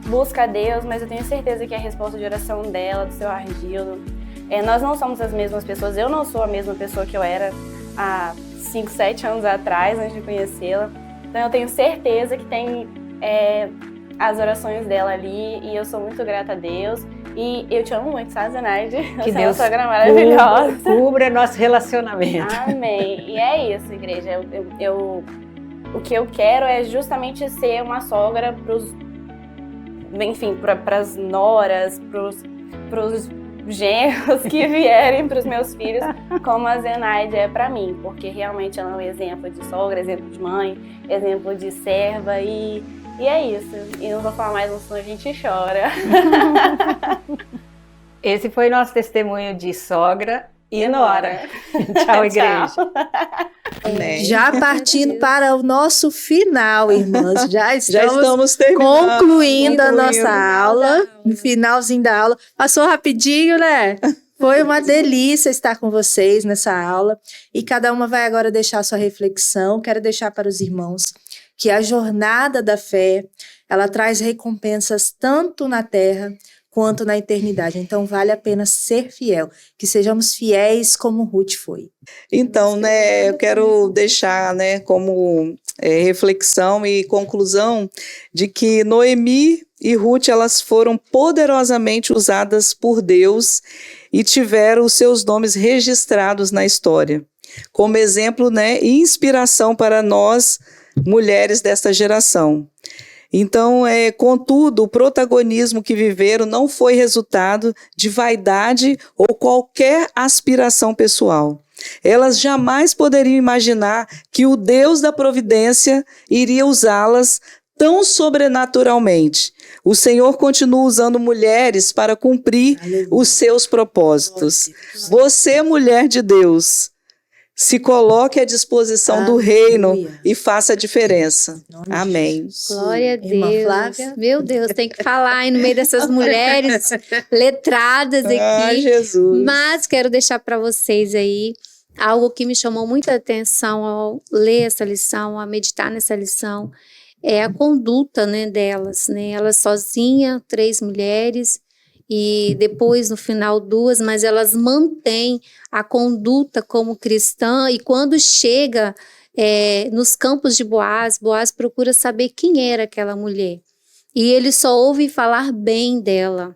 busca a Deus, mas eu tenho certeza que a resposta de oração dela, do seu Argildo, nós não somos as mesmas pessoas. Eu não sou a mesma pessoa que eu era há 5, 7 anos atrás, antes de conhecê-la. Então eu tenho certeza que tem as orações dela ali, e eu sou muito grata a Deus. E eu te amo muito, sabe, Zenaide? Que Deus sogra maravilhosa. cubra nosso relacionamento. Amém. E é isso, igreja. O que eu quero é justamente ser uma sogra para as noras, para os genros que vierem para os meus filhos, como a Zenaide é para mim, porque realmente ela é um exemplo de sogra, exemplo de mãe, exemplo de serva, e é isso. E não vou falar mais, senão a gente chora. Esse foi nosso testemunho de sogra e nora. Tchau, igreja. Amém. Já partindo para o nosso final, irmãs. Já estamos terminando, concluindo a nossa aula, no finalzinho da aula. Passou rapidinho, né? Foi uma delícia estar com vocês nessa aula. E cada uma vai agora deixar a sua reflexão. Quero deixar para os irmãos que a jornada da fé, ela traz recompensas tanto na terra quanto na eternidade. Então, vale a pena ser fiel. Que sejamos fiéis como Ruth foi. Então, né, eu quero deixar, né, como reflexão e conclusão de que Noemi e Ruth, elas foram poderosamente usadas por Deus e tiveram os seus nomes registrados na história, como exemplo, né, e inspiração para nós, mulheres desta geração. Então, contudo, o protagonismo que viveram não foi resultado de vaidade ou qualquer aspiração pessoal. Elas jamais poderiam imaginar que o Deus da providência iria usá-las tão sobrenaturalmente. O Senhor continua usando mulheres para cumprir os seus propósitos. Você, mulher de Deus, se coloque à disposição do reino Aleluia. e faça a diferença. Em nome de Amém. Jesus. Glória a Irmã Deus. Flávia? Meu Deus, tem que falar aí no meio dessas mulheres letradas Ah, aqui. Jesus. Mas quero deixar para vocês aí algo que me chamou muita atenção ao ler essa lição, a meditar nessa lição, é a conduta, né, delas, né? Elas sozinhas, 3 mulheres, e depois no final 2, mas elas mantêm a conduta como cristã, e quando chega nos campos de Boaz, Boaz procura saber quem era aquela mulher, e ele só ouve falar bem dela.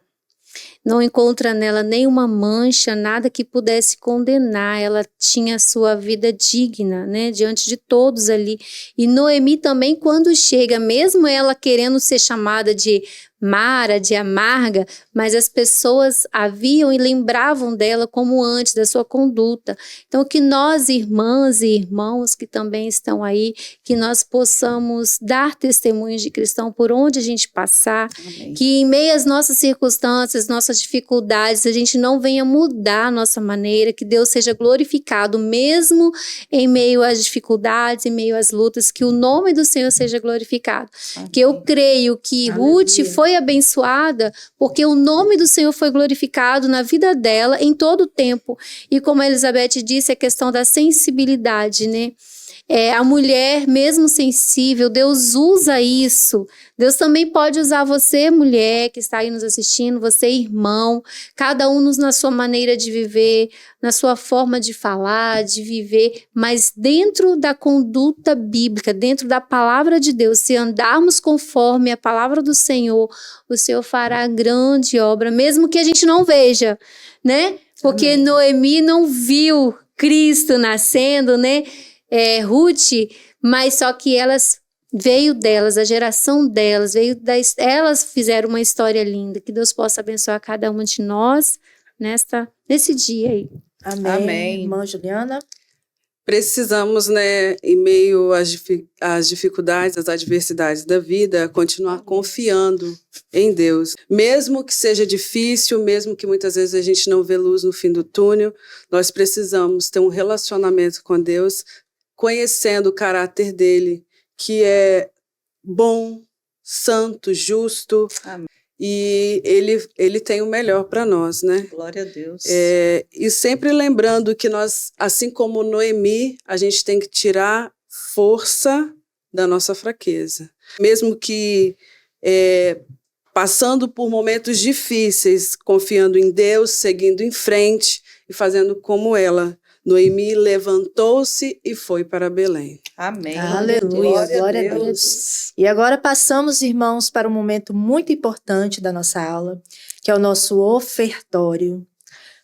Não encontra nela nenhuma mancha, nada que pudesse condenar. Ela tinha sua vida digna, né, diante de todos ali. E Noemi também, quando chega, mesmo ela querendo ser chamada de Mara, de amarga, mas as pessoas a viam e lembravam dela como antes, da sua conduta. Então, que nós, irmãs e irmãos que também estão aí, que nós possamos dar testemunhos de cristão por onde a gente passar, Amém. que em meio às nossas circunstâncias, nossas dificuldades, a gente não venha mudar a nossa maneira, que Deus seja glorificado mesmo em meio às dificuldades, em meio às lutas, que o nome do Senhor seja glorificado. Que eu creio que Ruth foi abençoada porque o nome do Senhor foi glorificado na vida dela em todo o tempo. E como a Elizabeth disse, a questão da sensibilidade, né? A mulher, mesmo sensível, Deus usa isso. Deus também pode usar você, mulher, que está aí nos assistindo, você, irmão, cada um na sua maneira de viver, na sua forma de falar, de viver, mas dentro da conduta bíblica, dentro da palavra de Deus, se andarmos conforme a palavra do Senhor, o Senhor fará grande obra, mesmo que a gente não veja, né? Porque Amém. Noemi não viu Cristo nascendo, né? Ruth, mas só que veio delas, a geração delas, elas fizeram uma história linda. Que Deus possa abençoar cada uma de nós nesse dia aí. Amém. Amém. Irmã Juliana? Precisamos, né, em meio às dificuldades, às adversidades da vida, continuar confiando em Deus. Mesmo que seja difícil, mesmo que muitas vezes a gente não vê luz no fim do túnel, nós precisamos ter um relacionamento com Deus, conhecendo o caráter dele, que é bom, santo, justo. Amém. E ele tem o melhor para nós, né? Glória a Deus. E sempre lembrando que nós, assim como Noemi, a gente tem que tirar força da nossa fraqueza. Mesmo que passando por momentos difíceis, confiando em Deus, seguindo em frente e fazendo como ela. Noemi levantou-se e foi para Belém. Amém. Aleluia, glória a Deus. E agora passamos, irmãos, para um momento muito importante da nossa aula, que é o nosso ofertório.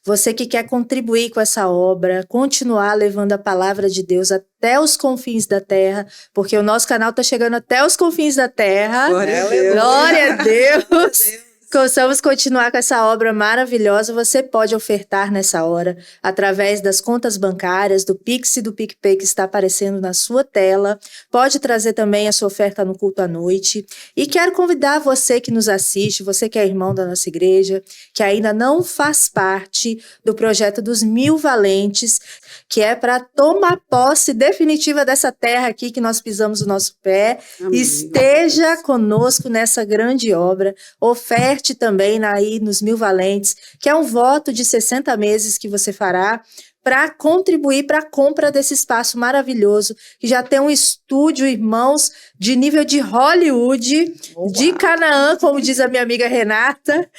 Você que quer contribuir com essa obra, continuar levando a palavra de Deus até os confins da terra, porque o nosso canal está chegando até os confins da terra. Glória a Deus. Glória a Deus. Possamos continuar com essa obra maravilhosa. Você pode ofertar nessa hora através das contas bancárias, do Pix e do PicPay que está aparecendo na sua tela. Pode trazer também a sua oferta no culto à noite. E quero convidar você que nos assiste, você que é irmão da nossa igreja, que ainda não faz parte do projeto dos 1000 Valentes, que é para tomar posse definitiva dessa terra aqui que nós pisamos o nosso pé. Amém. Esteja conosco nessa grande obra. Oferte também aí nos 1000 Valentes, que é um voto de 60 meses que você fará para contribuir para a compra desse espaço maravilhoso, que já tem um estúdio, irmãos, de nível de Hollywood, de Canaã, como diz a minha amiga Renata.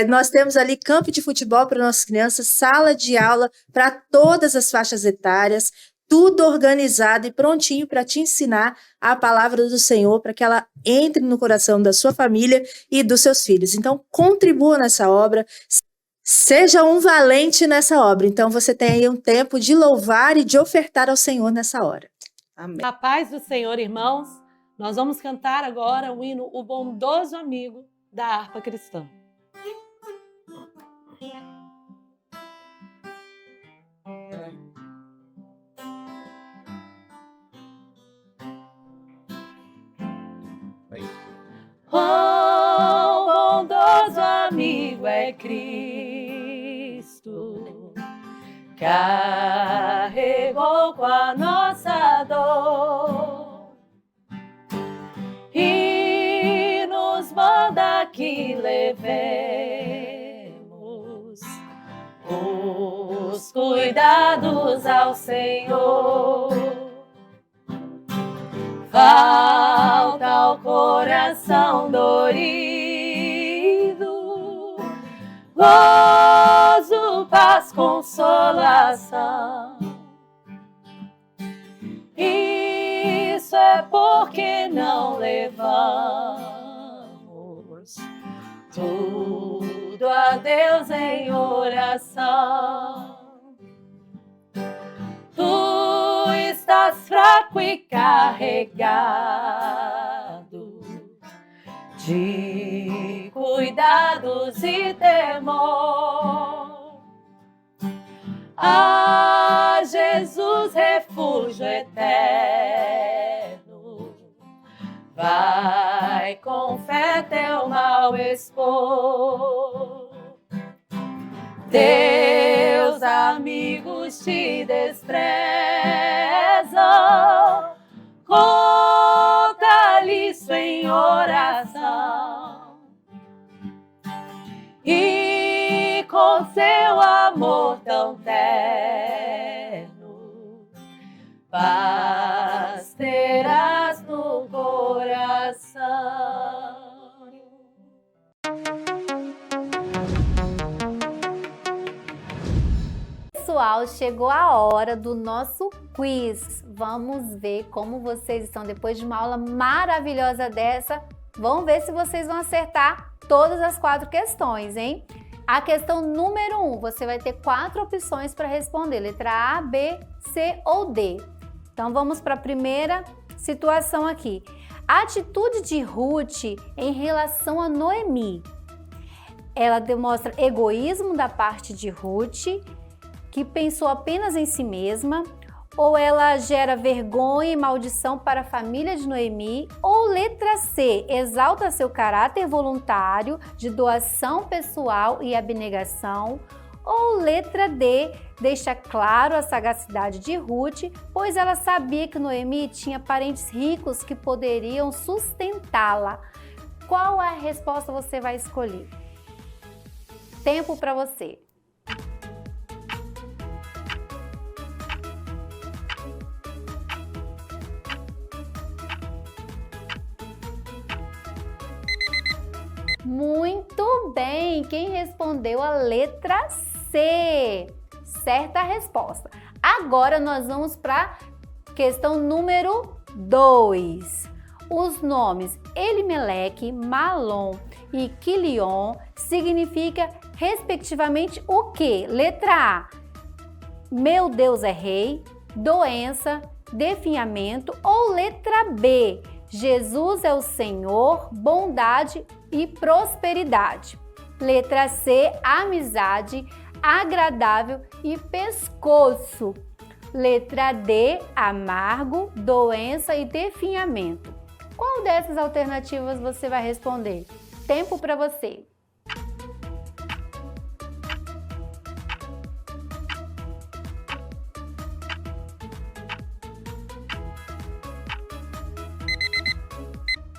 Nós temos ali campo de futebol para nossas crianças, sala de aula para todas as faixas etárias, tudo organizado e prontinho para te ensinar a palavra do Senhor, para que ela entre no coração da sua família e dos seus filhos. Então, contribua nessa obra, seja um valente nessa obra. Então, você tem aí um tempo de louvar e de ofertar ao Senhor nessa hora. Amém. A paz do Senhor, irmãos, nós vamos cantar agora o hino O Bondoso Amigo da Harpa Cristã. Oh, bondoso amigo é Cristo, carregou chegou com a nossa dor e nos manda que levemos os cuidados ao Senhor. Falta ao coração dorido gozo, paz, consolação. Isso é porque não levamos tudo a Deus em oração. Tu estás fraco e carregado de cuidados e temor. Ah, Jesus, refúgio eterno, vai com fé teu mal expor. Teus amigos te desprezam, conta-lhe isso em oração. E com seu amor tão terno, paz terás no coração. Pessoal, chegou a hora do nosso quiz. Vamos ver como vocês estão depois de uma aula maravilhosa dessa. Vamos ver se vocês vão acertar todas as 4 questões, hein? A questão número 1, você vai ter 4 opções para responder, letra A, B, C ou D. Então vamos para a primeira situação aqui. A atitude de Ruth em relação a Noemi, ela demonstra egoísmo da parte de Ruth, que pensou apenas em si mesma, ou ela gera vergonha e maldição para a família de Noemi, ou letra C, exalta seu caráter voluntário de doação pessoal e abnegação, ou letra D, deixa claro a sagacidade de Ruth, pois ela sabia que Noemi tinha parentes ricos que poderiam sustentá-la. Qual a resposta você vai escolher? Tempo para você. Muito bem! Quem respondeu a letra C? Certa resposta. Agora nós vamos para a questão número 2. Os nomes Elimeleque, Malom e Quilion significa respectivamente o quê? Letra A, meu Deus é rei, doença, definhamento, ou letra B, Jesus é o Senhor, bondade e prosperidade. Letra C, amizade, agradável e pescoço. Letra D, amargo, doença e definhamento. Qual dessas alternativas você vai responder? Tempo para você.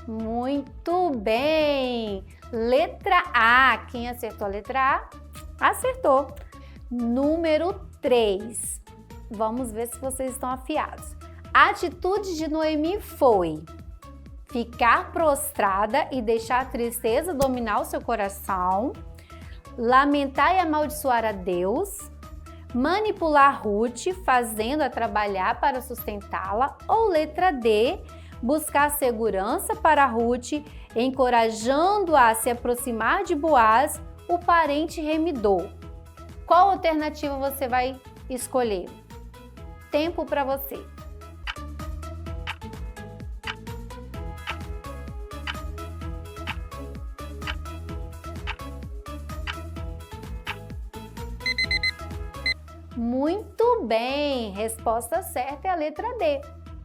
Muito bem! Letra A. Quem acertou a letra A? Acertou. Número 3. Vamos ver se vocês estão afiados. A atitude de Noemi foi ficar prostrada e deixar a tristeza dominar o seu coração, lamentar e amaldiçoar a Deus, manipular Ruth, fazendo-a trabalhar para sustentá-la, ou letra D, buscar segurança para Ruth, encorajando-a a se aproximar de Boaz, o parente remidor. Qual alternativa você vai escolher? Tempo para você. Muito bem! Resposta certa é a letra D.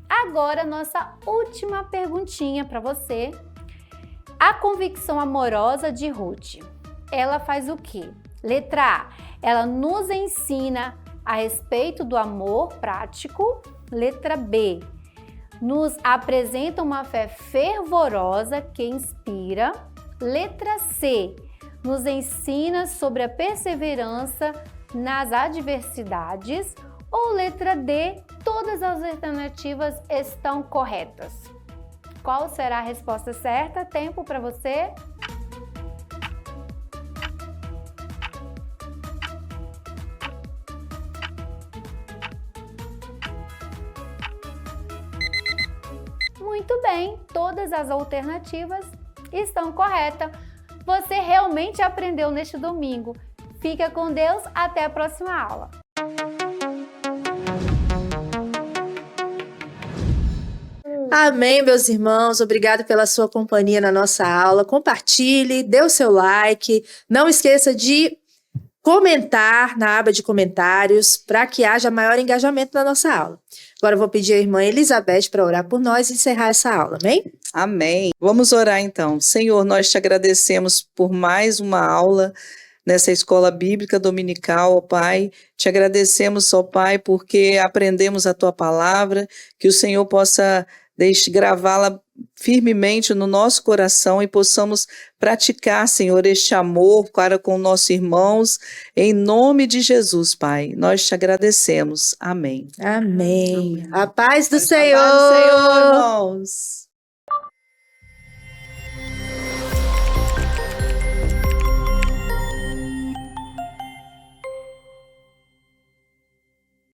Agora, nossa última perguntinha para você. A convicção amorosa de Ruth, ela faz o quê? Letra A, ela nos ensina a respeito do amor prático. Letra B, nos apresenta uma fé fervorosa que inspira. Letra C, nos ensina sobre a perseverança nas adversidades. Ou letra D, todas as alternativas estão corretas. Qual será a resposta certa? Tempo para você. Muito bem, todas as alternativas estão corretas. Você realmente aprendeu neste domingo. Fica com Deus, até a próxima aula. Amém, meus irmãos. Obrigado pela sua companhia na nossa aula. Compartilhe, dê o seu like. Não esqueça de comentar na aba de comentários para que haja maior engajamento na nossa aula. Agora eu vou pedir à irmã Elizabeth para orar por nós e encerrar essa aula, amém? Amém. Vamos orar então. Senhor, nós te agradecemos por mais uma aula nessa escola bíblica dominical, ó Pai. Te agradecemos, ó Pai, porque aprendemos a tua palavra, que o Senhor possa gravá-la firmemente no nosso coração e possamos praticar, Senhor, este amor para com nossos irmãos, em nome de Jesus, Pai. Nós te agradecemos. Amém. Amém. A paz do A Senhor. paz do Senhor, irmãos.